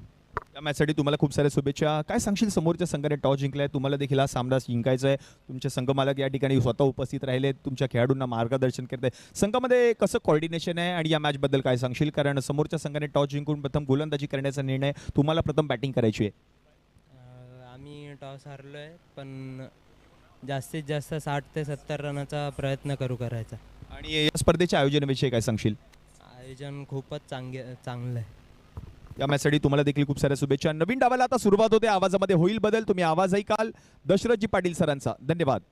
या मॅचसाठी तुम्हाला खूप साऱ्या शुभेच्छा. काय सांगशील, समोरच्या संघाने टॉस जिंकलाय, तुम्हाला देखील हा सामना जिंकायचा आहे. तुमचे संघमालक या ठिकाणी स्वतः उपस्थित राहिले, तुमच्या खेळाडूंना मार्गदर्शन करते. संघामध्ये कसं कॉर्डिनेशन आहे आणि या मॅचबद्दल काय सांगशील? कारण समोरच्या संघाने टॉस जिंकून प्रथम गोलंदाजी करण्याचा निर्णय, तुम्हाला प्रथम बॅटिंग करायची आहे. आम्ही टॉस हारलो आहे, पण जास्तीत जास्त 60 ते 70 रनाचा प्रयत्न करायचा. आणि या स्पर्धेच्या आयोजनाविषयी काय सांगशील? आयोजन खूपच चांगलं आहे. या मॅचसाठी तुम्हाला देखील खूप साऱ्या शुभेच्छा. नवीन डावाला आता सुरुवात होते. आवाजामध्ये होईल बदल. तुम्ही आवाज ऐकाल दशरथजी पाटील सरांचा. धन्यवाद.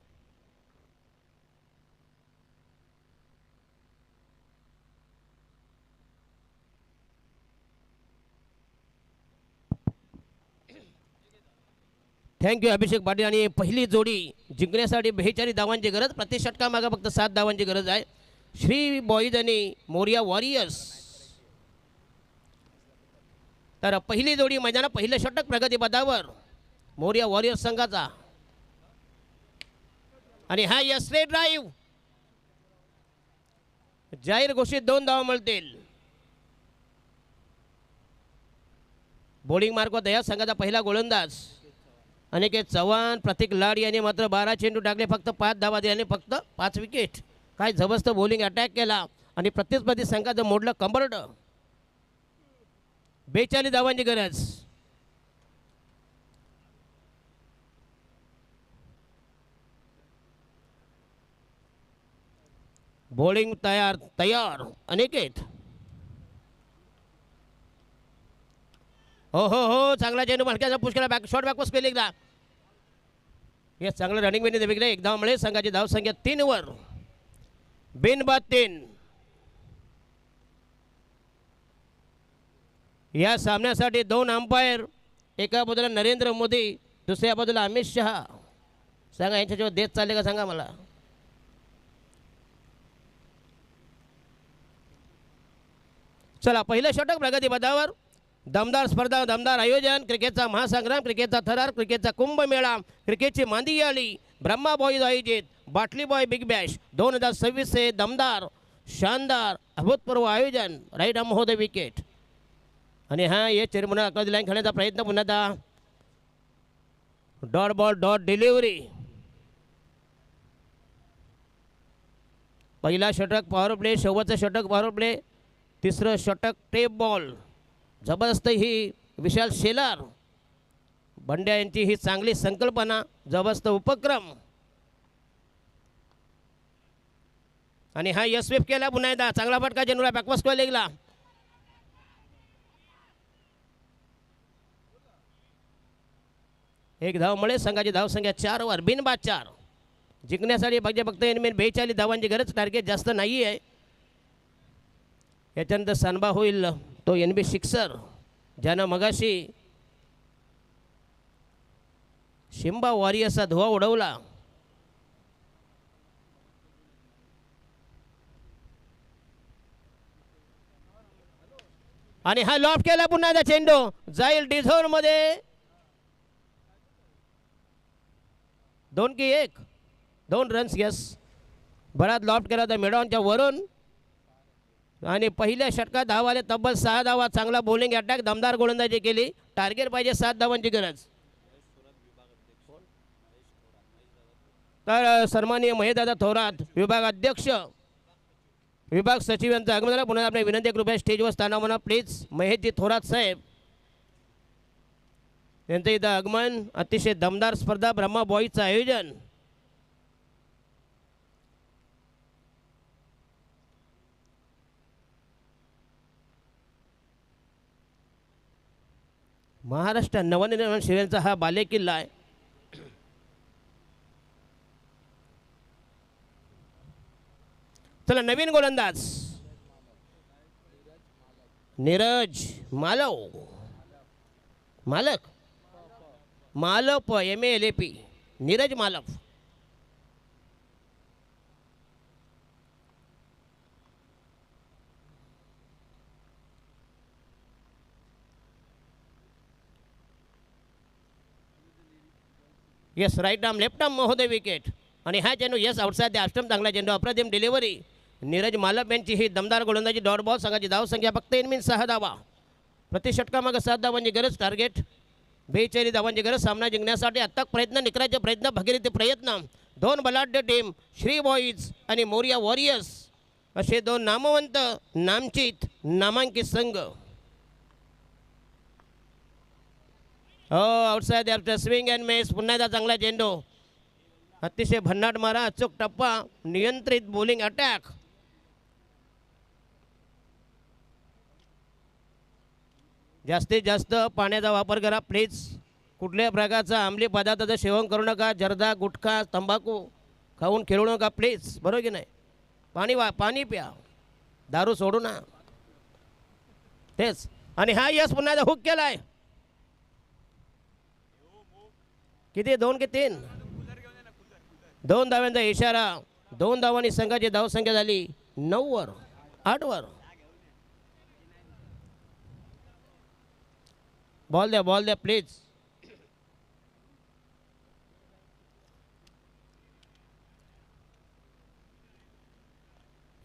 थँक्यू अभिषेक पाटील. आणि पहिली जोडी जिंकण्यासाठी 42 धावांची गरज, प्रति षटकामागे फक्त 7 धावांची गरज आहे. श्री बॉईज आणि मोरिया वॉरियर्स. तर पहिली जोडी मैदानात, पहिलं षटक प्रगतीपथावर मोरिया वॉरियर्स संघाचा. आणि हा यस्ट्रे ड्राईव्ह जाहीर घोषित 2 धावा मिळतील. बॉलिंग मार्कवर या संघाचा पहिला गोलंदाज अनिकेत चव्हाण. प्रतीक लाड यांनी मात्र 12 चेंडू टाकले, फक्त 5 धावा दिले आणि फक्त 5 विकेट. काय जबरदस्त बॉलिंग अटॅक केला आणि प्रतिस्पर्धी संघाचं मोडलं कंबरड. 42 धावांची गरज. बॉलिंग तयार अनिकेत. हो चांगला चेंडू हलक्याचा पुश केला, बॅक शॉर्ट बॅकवर स्पेल एकदा. हे चांगलं रनिंग बेने वेगळे. एक धावामुळे संघाची धावसंख्या 3 वर. बिनबाद 3. या सामन्यासाठी 2 अंपायर, एका बाजूला नरेंद्र मोदी, दुसऱ्या बाजूला अमित शहा. सांगा यांच्याजवळ देत चालले का सांगा मला. चला पहिलं षटक प्रगतीपथावर. दमदार स्पर्धा, दमदार आयोजन, क्रिकेटचा महासंग्राम, क्रिकेटचा थरार, क्रिकेटचा कुंभमेळा, क्रिकेटची मांदी आली. ब्रह्मा बॉईज आयोजित बाटली बॉय बिग बॅश 2026 हे दमदार, शानदार, अभूतपूर्व आयोजन. राईट आर्म हो द विकेट. आणि हा ये चेरमुना अकराची लाईन खेळण्याचा प्रयत्न पुन्हा. Dot ball dot delivery. पहिला षटक पॉवर प्ले, शेवटचं षटक पॉवर प्ले, तिसरं षटक टेप बॉल. जबरदस्त ही विशाल शेलार बंड्या यांची ही चांगली संकल्पना, जबरदस्त उपक्रम. आणि हा यशस्वी केला पुन्हा एकदा. चांगला फटका चेंडूला बॅकवर्ड लेगला. एक धावमुळे संघाची धावसंख्या 4 वर. बिनबाद 4. जिंकण्यासाठी फक्त 42 धावांची गरज. टार्गेट जास्त नाही आहे. याच्यानंतर सानबा होईल तो NB सिक्सर, ज्यानं मगाशी शिंबा वॉरियर्सचा धुवा उडवला. आणि हा लॉफ्ट केला पुन्हा एकदा. चेंडू जाईल डिझोन मध्ये. 2 की 1. 2 रन्स. यस, बराच लॉफ्ट केला होता मेडॉनच्या वरून. आणि पहिल्या षटकात धावाले तब्बल 6 धावा. चांगला बॉलिंग अटॅक, दमदार गोलंदाजी केली. टार्गेट पाहिजे 7 धावांची गरज. तर सन्माननीय महेशदादा थोरात विभाग अध्यक्ष, विभाग सचिव यांचं आगमन झालं. पुन्हा आपल्या विनंती कृपया स्टेजवर स्थाना म्हणा प्लीज. महेशजी थोरात साहेब. त्यांचं इथं आगमन. अतिशय दमदार स्पर्धा ब्रह्मा बॉईजचं आयोजन. महाराष्ट्र नवनिर्माण सेनेचा हा बालेकिल्ला आहे. चला नवीन गोलंदाज नीरज मालव. मालक Malap MALP Neeraj Malap. Yes right arm left arm महोदय विकेट. आणि हा चेंडू यस आउटसाइड द ऑफ चांगला चेंडू अप्रतिम डिलिव्हरी. नीरज मालप यांची ही दमदार गोलंदाजी. Dot ball. संघाची धावसंख्या फक्त 6 धावा. प्रति षटकामागं 7 धावांची गरज. टार्गेट 42 धावांची गरज. सामना जिंकण्यासाठी आत्ता प्रयत्न निकराचे प्रयत्न भगीरथ प्रयत्न. 2 बलाढ्य टीम श्री बॉईज आणि मोरिया वॉरियर्स असे 2 नामवंत नामचित नामांकित संघ. Outside after swing and miss. पुन्हा एकदा चांगला चेंडू. अतिशय भन्नाट मारा. अचूक टप्पा. नियंत्रित बॉलिंग अटॅक. जास्तीत जास्त पाण्याचा वापर करा प्लीज. कुठल्याही प्रकारचा अंमली पदार्थाचं सेवन करू नका. जर्दा गुटखा तंबाखू खाऊन खेळू नका प्लीज. बरोबर की नाही. पाणी प्या. दारू सोडू ना. तेच. आणि हा यस पुन्हा एकदा हुक केला आहे. किती 2 की 3. 2 धाव्यांचा इशारा. 2 धावांनी संघाची धावसंख्या झाली 9 वर 8 वर. बॉल द्या प्लीज.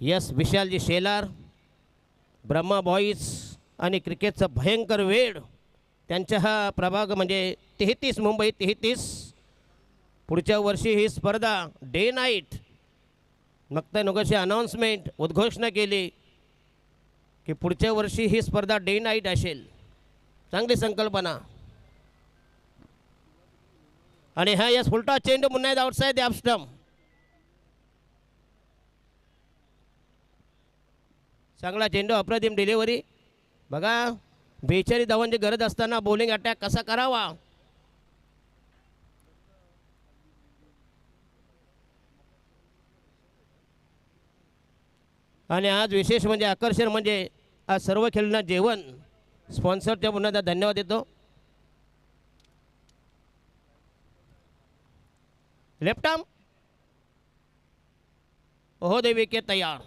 यस विशालजी शेलार. ब्रह्मा बॉईज आणि क्रिकेटचा भयंकर वेळ. त्यांचा हा प्रभाग म्हणजे 33 मुंबई 33. पुढच्या वर्षी ही स्पर्धा डे नाईट. नुकतं नुकतशी अनाऊन्समेंट उद्घोषणा केली की पुढच्या वर्षी ही स्पर्धा डे नाईट असेल. चांगली संकल्पना. आणि हा यस फुलटा चेंडू पुन्हा आउटसाइड द ऑफ स्टंप. चांगला चेंडू अप्रतिम डिलिव्हरी. बघा 42 धावांची गरज असताना बॉलिंग अटॅक कसा करावा. आणि आज विशेष म्हणजे आकर्षण म्हणजे आज सर्व खेळणं जेवण. स्पॉन्सरच्या पुन्हा एकदा धन्यवाद देतो. लेफ्ट आर्म महोदय विकेट तयार.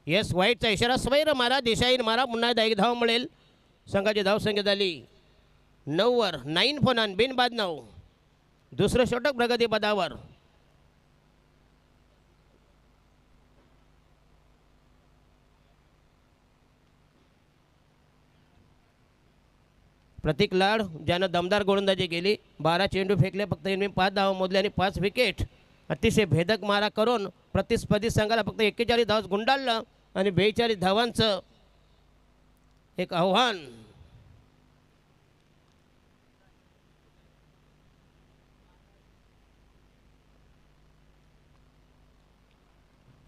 येस वाईटचा इशारा. स्वैर मारा. दिशाहीन मारा. पुन्हा एकदा 1 धाव मिळेल. संघाची धावसंख्या झाली 9 वर. 9 फॉन बिनबाद 9. दुसरं षटक प्रगतीपदावर. प्रतीक लाड ज्यानं दमदार गोलंदाजी केली. 12 चेंडू फेकले. फक्त 5 धावा मोजले आणि 5 विकेट. अतिशय भेदक मारा करून प्रतिस्पर्धी संघाला फक्त 41 धावांचं गुंडाळलं आणि 42 धावांचं एक आव्हान.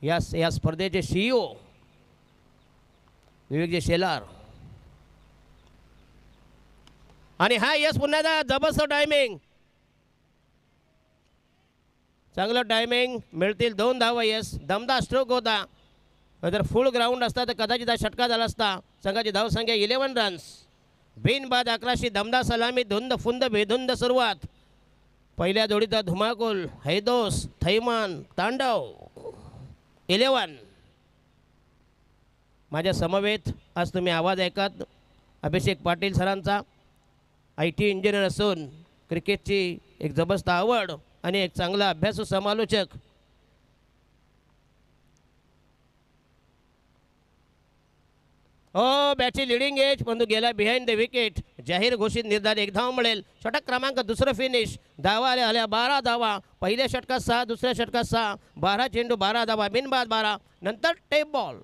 या स्पर्धेचे CEO विवेकजी शेलार. आणि हा यस पुन्हा एकदा जबरदस्त टायमिंग. चांगलं टायमिंग. मिळतील 2 धावा. यस दमदार स्ट्रोक होता. जर फुल ग्राउंड असता तर कदाचित षटका झाला असता. संघाची धावसंख्या 11 रन्स. बिनबाद 11शी दमदार सलामी. धुंद फुंद बेधुंद सुरुवात. पहिल्या जोडीचा धुमाकूल. हैदोस थैमान तांडव 11. माझ्या समवेत आज तुम्ही आवाज ऐकत अभिषेक पाटील सरांचा. IT इंजिनियर असून क्रिकेटची एक जबरदस्त आवड आणि एक चांगला अभ्यासू समालोचक. हो बॅटची लिडिंग एज परंतु गेला बिहाइंड द विकेट. जाहीर घोषित निर्धार 1 धाव मिळेल. षटक क्रमांक दुसरं फिनिश. धावा आल्या 12 धावा. पहिल्या षटकात 6, दुसऱ्या षटकात 6. 12 चेंडू 12 धावा. बिनबाद 12. नंतर टेप बॉल.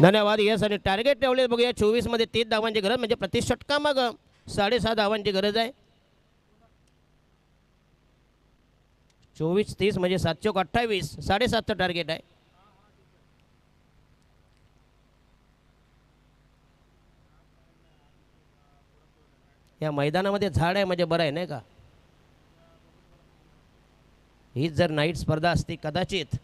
धन्यवाद. यस आणि टार्गेट ठेवले बघूया 24 मध्ये 30 धावांची गरज म्हणजे प्रति षटकामागं 6.5 धावांची गरज आहे. 24-30 म्हणजे 7-28 7.5चं टार्गेट आहे. या मैदानामध्ये झाड आहे म्हणजे बरं आहे नाही का. हीच जर नाईट स्पर्धा असती कदाचित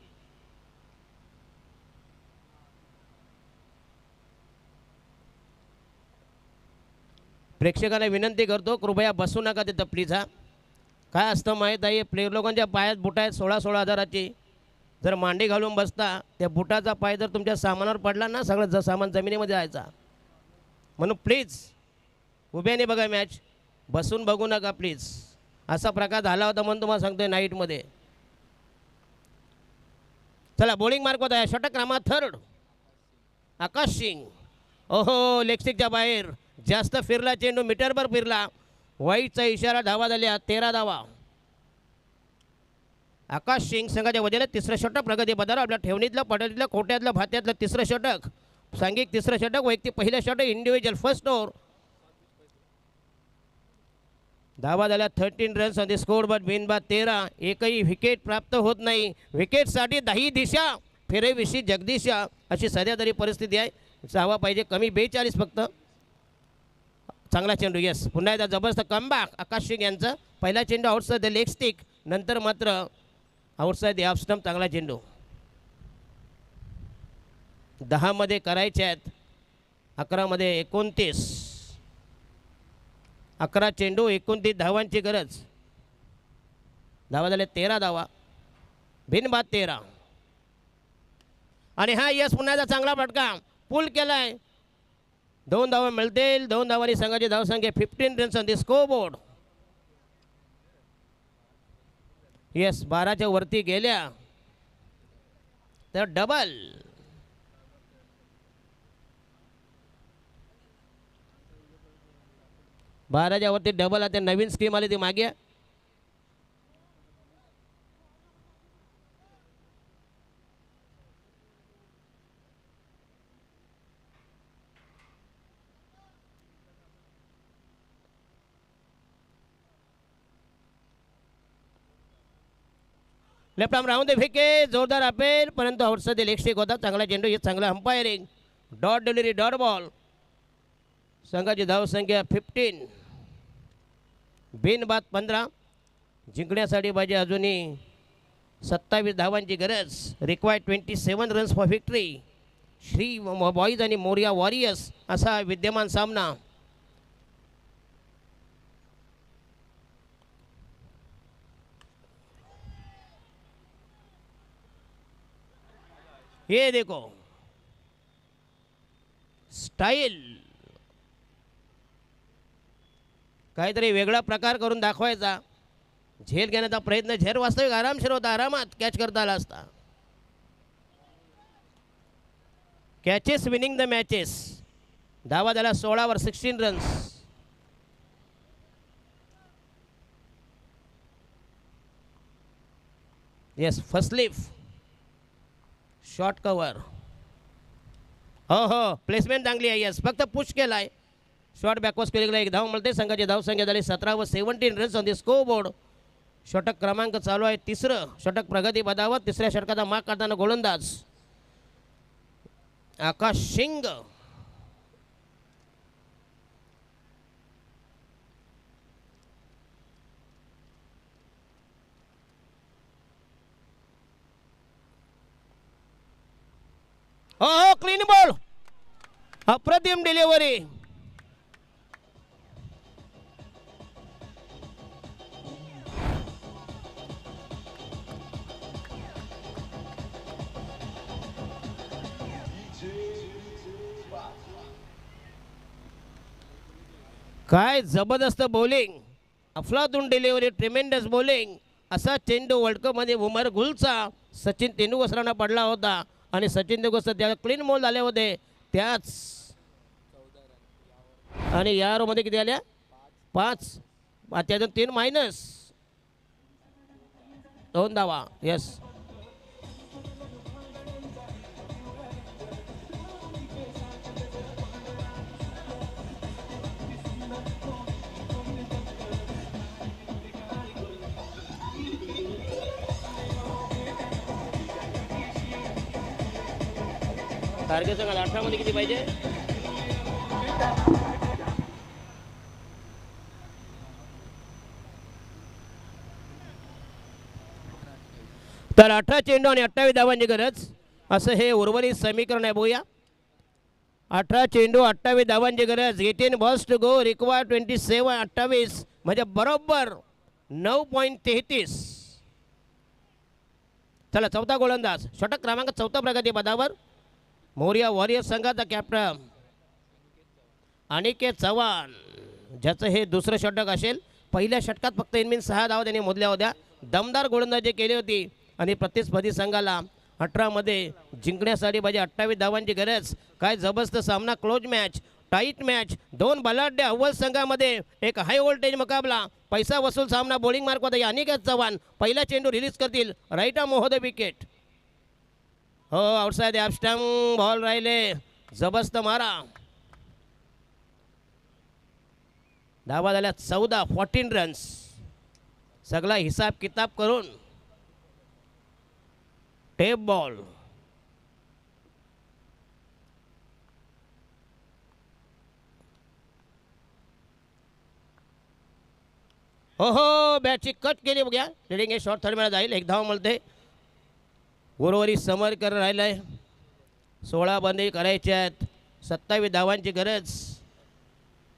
प्रेक्षकांना विनंती करतो कृपया बसू नका तिथं प्लीज. हा काय असतं माहीत आहे प्लेयर लोकांच्या पायात बुट आहेत 16-16 हजाराची. जर मांडी घालून बसता त्या बुटाचा पाय जर तुमच्या सामानावर पडला ना सगळं सामान जमिनीमध्ये जायचा. म्हणून प्लीज उभ्याने बघा मॅच. बसून बघू नका प्लीज. असा प्रकार झाला होता म्हणून तुम्हाला सांगतोय नाईटमध्ये. चला बॉलिंग मार्क होत आहे. षटक क्रमांक 3 आकाश सिंग. ओहो लेगस्टिकच्या बाहेर जास्त फिरला चेंडू मीटरभर फिरला. वाईटचा इशारा. धावा झाल्या 13 धावा. आकाश सिंग संघाच्या वतीने तिसरं षटक प्रगती पदावर. आपल्या ठेवणीतलं पटलीतलं खोट्यातलं भात्यातलं तिसरं षटक. सांघिक तिसरं षटक. वैयक्तिक पहिलं षटक. Individual first over. धावा झाल्या 13 runs on the score but बिनबाद 13. एकही विकेट प्राप्त होत नाही. विकेटसाठी 10 दिशा फेरेविषयी जगदीशा अशी सध्या तरी परिस्थिती आहे. धावा पाहिजे कमी 42 फक्त. चांगला चेंडू. यस पुन्हा एकदा जबरदस्त कमबॅक आकाश सिंग यांचं. पहिला चेंडू आउटसाईड द लेग स्टिक. नंतर मात्र आउटसाईड द ऑफ स्टंप. चांगला चेंडू. 10 मध्ये करायचे आहेत. 11 मध्ये 29. 11 चेंडू 29 धावांची गरज. धावा झाले 13 धावा. बिनबाद 13. आणि हा यस पुन्हा एकदा चांगला फटका. पुल केलाय. 2 धावा मिळतील. 2 धावांनी संघाची धावसंख्या 15 runs on the score board. Yes 12च्या वरती गेल्या तर डबल. बाराच्या वरती डबल. आता नवीन स्कीम आली ती मागे. Left arm round the wicket. जोरदार अपेल परंतु आउटसाइड द लेग स्टिक होता. चांगला चेंडू. हे चांगला umpiring. Dot delivery dot ball. संघाची धावसंख्या 15. बिनबाद 15. जिंकण्यासाठी पाहिजे अजूनही 27 धावांची गरज. Required 27 runs for victory. Shri boys आणि मोरिया वॉरियर्स असा विद्यमान सामना. ये देखो स्टाईल. काहीतरी वेगळा प्रकार करून दाखवायचा. झेल घेण्याचा प्रयत्न. झेर वास्तविक आरामशीर होता. आरामात कॅच करता आला असता. Catches winning the matches. धावा झाला 16 वर 16 runs. Yes first leaf. Short cover. हो प्लेसमेंट चांगली आहे. यस फक्त पुश केलाय. शॉर्ट बॅकवर्स केलेला 1 धाव मिळते. संघाची धावसंख्या झाली 17 व 17 runs on the score board. षटक क्रमांक चालू आहे 3रं षटक प्रगती पदावर. 3ऱ्या षटकाचा माग काढताना गोलंदाज आकाश सिंग. हो क्लीन बॉल. अप्रतिम डिलिव्हरी. काय जबरदस्त बॉलिंग, अफलातून डिलिव्हरी, ट्रिमेंडस बॉलिंग. असा चेंडू वर्ल्ड कपमध्ये उमर गुलचा सचिन तेंडुलकरांना पडला होता आणि सचिन तेंडुलकर त्या क्लीन बॉल झाले होते त्याच. आणि या ओव्हरमध्ये किती आल्या? 5. त्यातून 3 मायनस 2 धावा. यस. टार्गेट सांगा 18 मध्ये किती पाहिजे? तर 18 चेंडू आणि 28 धावांची गरज, असं हे उर्वरित समीकरण आहे. बघूया. 18 चेंडू 28 धावांची गरज. 18 बॉल्स टू गो, रिक्वायर 27. 28 म्हणजे बरोबर 9.33. चला चौथा गोलंदाज, षटक क्रमांक 4 प्रगती पदावर मोरिया वॉरियर संघाचा कॅप्टन अनिकेत चव्हाण, ज्याचं हे दुसरं षटक असेल. पहिल्या षटकात फक्त इनमिन 6 धावा त्यांनी मोजल्या होत्या. दमदार गोलंदाजी केली होती आणि प्रतिस्पर्धी संघाला 18 मध्ये जिंकण्यासाठी पाहिजे 28 धावांची गरज. काय जबरदस्त सामना, क्लोज मॅच, टाईट मॅच. 2 बलाढ्य अव्वल संघामध्ये एक हाय व्होल्टेज मुकाबला, पैसा वसूल सामना. बॉलिंग मार्कमध्ये अनिकेत चव्हाण पहिला चेंडू रिलीज करतील. राईट आर्म मोह द विकेट. हो, आउटसाइड ॲप स्टंप बॉल राहिले. जबरदस्त मारा. धावा झाल्या 14. 14 रन्स. सगळा हिसाब किताब करून टेप बॉल. हो हो, बॅटची कट केली. बघ्या लिडिंग हे शॉर्ट थर्ड मिळत जाईल. 1 धाव मिळते. उर्वरित समरकर राहिलाय. 16 बंदी करायचे आहेत. 27 धावांची गरज.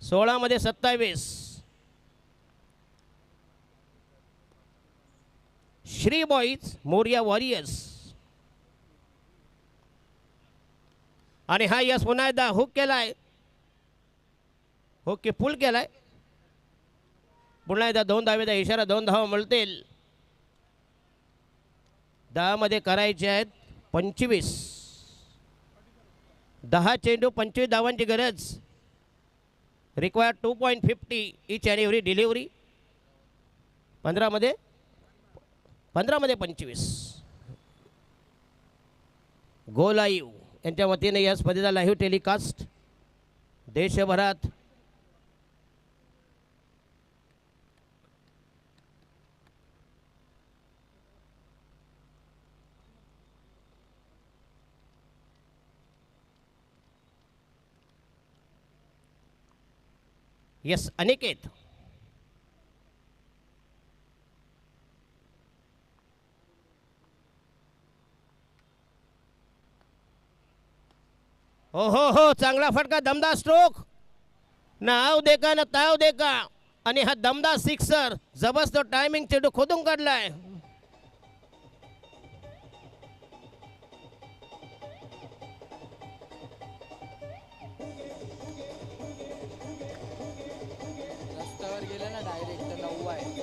16 मध्ये 27. Shri boys Morya warriors. आणि हा यस पुन्हा एकदा हुक केलाय. हुक फुल केलाय. पुन्हा एकदा 2 धावेचा इशारा. 2 धावा मिळतील. 10 मध्ये करायचे आहेत 25. 10 चेंडू 25 धावांची गरज. Require 2.50 each and every delivery. 15 मध्ये 25. गो लाईव्ह यांच्या वतीने या स्पर्धेचा लाईव्ह टेलिकास्ट देशभरात यस अनिकेत. हो हो हो, चांगला फटका, दमदार स्ट्रोक. नाव देखा ना ताव देखा. आणि हा दमदार सिक्सर, जबरदस्त टायमिंग चेंडू खोदून काढलाय. रस्त्यावर गेलं ना डायरेक्ट 9 आहे.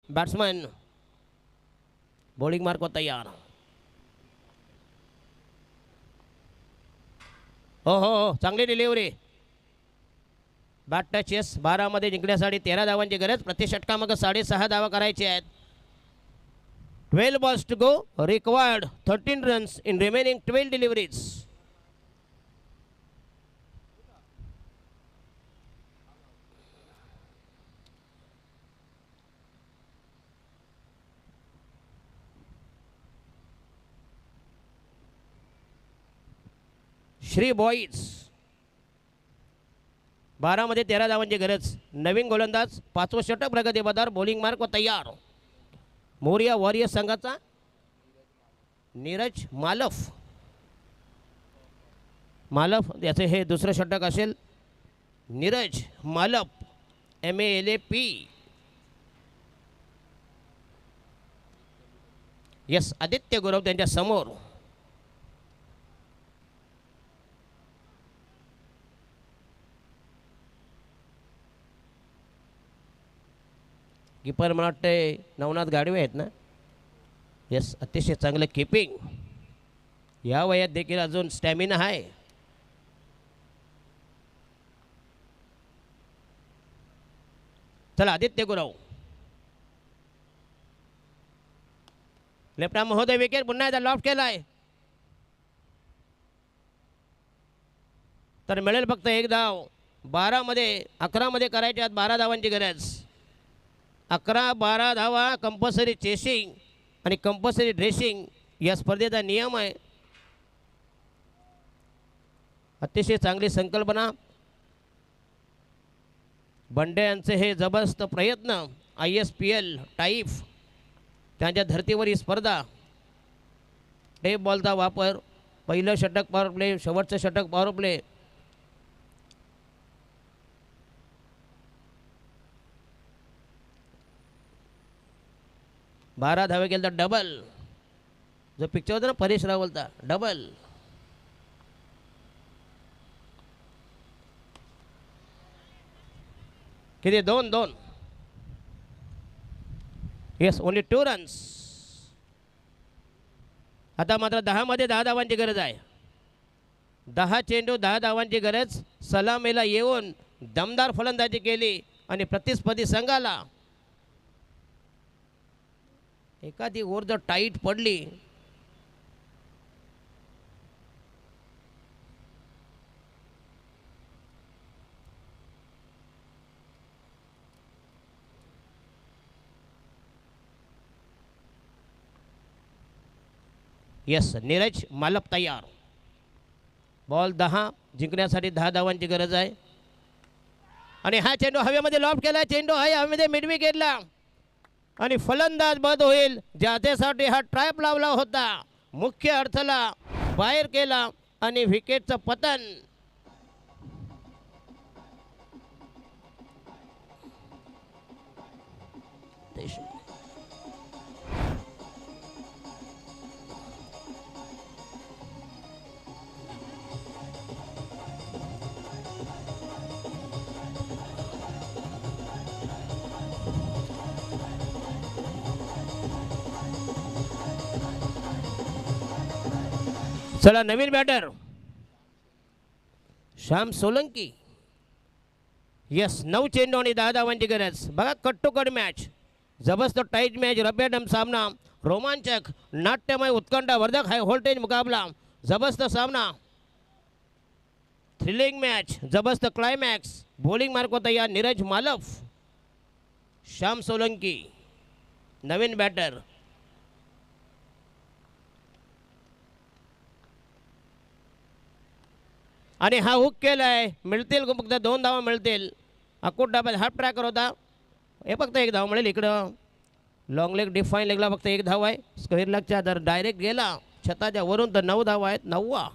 बॅट्समन बॉलिंग मार्क तयार. हो हो हो, चांगली डिलिव्हरी. Bad touch yes. 12 मध्ये जिंकण्यासाठी 13 धावांची गरज. प्रति षटकामागं 6.5 धावा करायचे आहेत. 12 balls to go. Required 13 runs in remaining 12 deliveries. Shri boys 12 मध्ये 13 धावांची गरज. नवीन गोलंदाज 5वं षटक प्रगतीपथावर. बॉलिंग मार्क तयार. मोरिया वॉरियर्स संघाचा नीरज मालफ. मालफ याचे हे दुसरं षटक असेल. नीरज मालफ MALAP. यस, आदित्य गुरव त्यांच्या समोर. कीपर मला वाटते नवनाथ गाडवे आहेत ना. येस, अतिशय चांगलं कीपिंग. या वयात देखील अजून स्टॅमिना आहे. चला आदित्य गुरव. लेफ्ट आर्म महोदय विकेट. पुन्हा एकदा लॉफ्ट केलाय तर मिळेल फक्त 1 धाव. 12 मध्ये 11 मध्ये करायचे आहेत 12 धावांची गरज. 11-12 धावा कंपल्सरी चेसिंग आणि कंपल्सरी ड्रेसिंग या स्पर्धेचा नियम आहे. अतिशय चांगली संकल्पना. बंडे यांचे हे जबरदस्त प्रयत्न. ISPL टाईफ त्यांच्या धर्तीवर ही स्पर्धा. टेप बॉलचा वापर. पहिलं षटक पॉवर प्ले, शेवटचं षटक पॉवर प्ले. बारा धावे केलं तर डबल. जो पिक्चर होता ना परेश रावलचा, डबल. किती? 2-2. Yes, only 2 runs. आता मात्र 10 मध्ये 10 धावांची गरज आहे. 10 चेंडू 10 धावांची गरज. सलामीला येऊन दमदार फलंदाजी केली आणि प्रतिस्पर्धी संघाला एखादी ओव्हर जर टाईट पडली यस, नीरज मालप तयार. बॉल 10, जिंकण्यासाठी 10 धावांची गरज आहे. आणि हा चेंडू हवेमध्ये लॉफ्ट केला. चेंडू आहे हवेमध्ये मिड विकेटला आणि फलंदाज बाद होईल. ज्याच्यासाठी हा ट्रॅप लावला होता मुख्य अर्थाला बाहेर केला आणि विकेटचं पतन. चला नवीन बॅटर श्याम सोलंकी. यस, 9 चेंडू आणि 10 धावांची गरज. बघा कट टू कट मॅच. जबरदस्त टाईट मॅच. रब्याडम सामना. रोमांचक, नाट्यमय, उत्कंठावर्धक, हाय व्होल्टेज मुकाबला. जबरदस्त सामना. Thrilling match. जबरदस्त क्लायमॅक्स. बॉलिंग मार्क होता या नीरज मालफ. श्याम सोलंकी नवीन बॅटर. आणि हा हुक केलाय. मिळतील फक्त 2 धावा मिळतील. अकोट डाब्यात हाफ ट्रॅकर होता. हे फक्त 1 धाव मिळेल. इकडं लॉंग लेग डिफाईन लेगला फक्त 1 धाव आहे. स्क्वेअर लेगच्या जर डायरेक्ट गेला छताच्या वरून तर 9 धावा आहेत. 9वा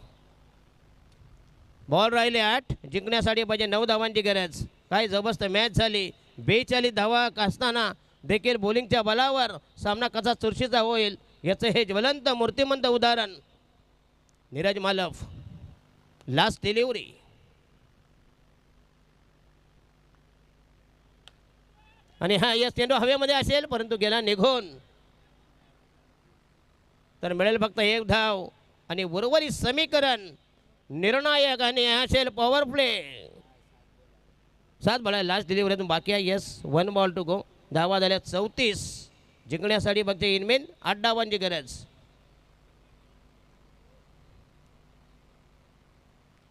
बॉल राहिले 8. जिंकण्यासाठी पाहिजे 9 धावांची गरज. काय जबरदस्त मॅच झाली. 42 धावा असताना देखील बॉलिंगच्या बलावर सामना कसा चुरशीचा होईल याचं हे ज्वलंत मूर्तिमंत उदाहरण नीरज मालफ. Last delivery. आणि हा यस चेंडू हवेमध्ये असेल परंतु गेला निघून. तर मिळेल फक्त एक धाव आणि उर्वरित समीकरण निर्णायक आणि असेल पॉवर प्ले. 7 बॉल लास्ट डिलिव्हरीतून बाकी आहे. Yes 1 ball to go. धावा झाल्या 34. जिंकण्यासाठी फक्त इनमेन 8 धावांची गरज.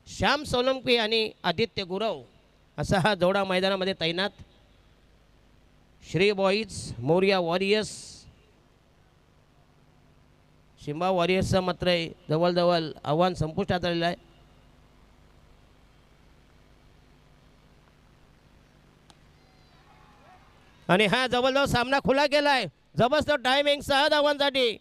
श्याम सोलंकी आणि आदित्य गुरव असा हा जोडा मैदानामध्ये तैनात. Shri boys Morya warriors. शिंबा वॉरियर्सचं मात्र जवळजवळ आव्हान संपुष्टात आलेलं आहे. आणि हा जवळजवळ सामना खुला केला आहे. जबरदस्त टायमिंग 6 धावांसाठी.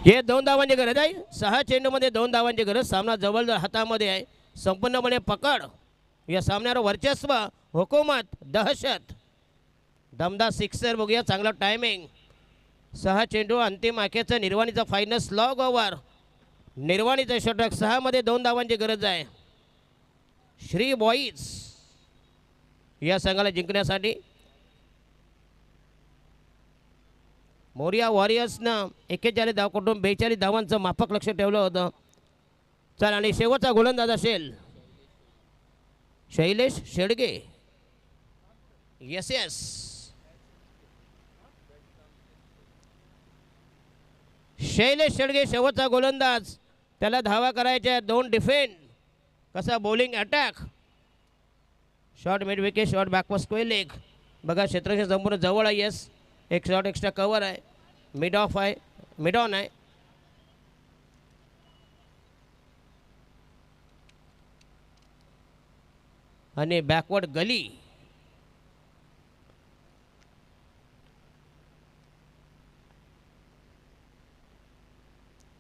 हे 2 धावांची गरज आहे. 6 चेंडूमध्ये 2 धावांची गरज. सामना जवळ हातामध्ये आहे. संपूर्णपणे पकड. या सामन्यावर वर्चस्व, हुकूमत, दहशत. दमदार सिक्सर बघूया. चांगलं टायमिंग. 6 चेंडू अंतिम आखेचं निर्वाणीचा फायनल स्लॉग ओव्हर. निर्वाणीचं षटक. 6 मध्ये 2 धावांची गरज आहे. श्री बॉईज या संघाला जिंकण्यासाठी. मोरिया वॉरियर्सनं 41 धाव कुटुंब 42 धावांचं माफक लक्ष ठेवलं होतं. चल आणि शेवटचा गोलंदाज असेल शैलेश शेडगे. यस शैलेश शेडगे शेवटचा गोलंदाज. त्याला धावा करायच्या. 2 डिफेंड. कसा bowling attack. Short mid wicket. Short backward square leg. बघा क्षेत्रक्षण संपूर्ण जवळ आहे. यस एक शॉट एक्स्ट्रा कवर आहे. मिड ऑफ आहे. मिड ऑन आहे. आणि बॅकवर्ड गली.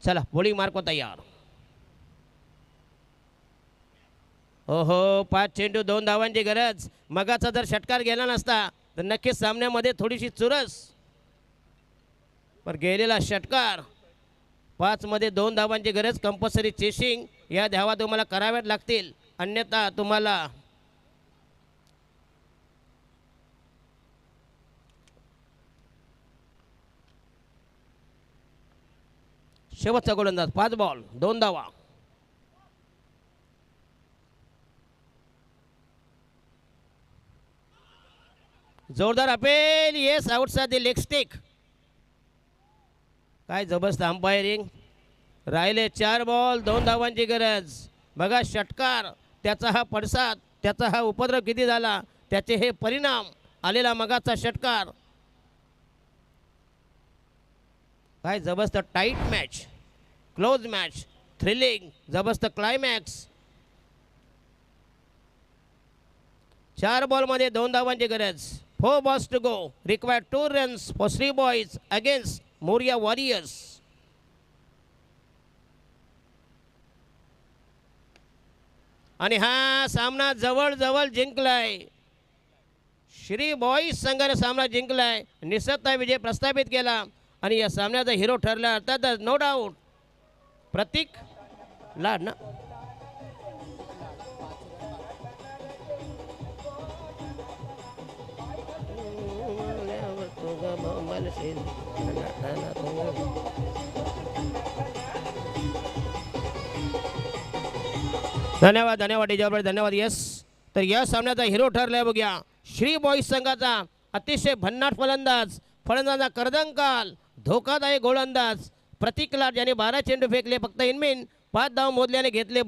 चला बॉलिंग मार्क तयार. ओहो 5 चेंडू 2 धावांची गरज. मगाचा जर षटकार गेला नसता तर नक्कीच सामन्यामध्ये थोडीशी चुरस. पण गेलेला षटकार. 5 मध्ये 2 धावांची गरज. Compulsory chasing. या धावा तुम्हाला कराव्याच लागतील. अन्यथा तुम्हाला शेवटचा गोलंदाज. 5 बॉल 2 धावा. जोरदार appeal. Yes outside the leg stick. काय जबरदस्त अंपायरिंग. राहिले 4 बॉल 2 धावांची गरज. बघा षटकार. त्याचा हा पडसाद. त्याचा हा उपद्रव किती झाला. त्याचे हे परिणाम. आलेला मगाचा षटकार. काय जबरदस्त tight match. Close match. Thrilling. जबरदस्त क्लायमॅक्स. 4 बॉलमध्ये 2 धावांची गरज. 4 balls to go. Required 2 runs for Sri Boys against Moria Warriors. आणि हा सामना जवळ जिंकलाय. श्री बॉईज संघाने सामना जिंकलाय. निसटता विजय प्रस्थापित केला. आणि या सामन्याचा हिरो ठरला अर्थातच नो डाऊट प्रतीक लाड ना. धन्यवाद डिजावर धन्यवाद. यस तर या सामन्याचा हिरो ठरलाय बघूया. श्री बॉईज संघाचा अतिशय भन्नाट फलंदाजा कर्दंकाल. धोकादायक गोलंदाज प्रतीक लाड याने 12 चेंडू फेकले. फक्त इनमेन 5 धाव मोजल्याने घेतले.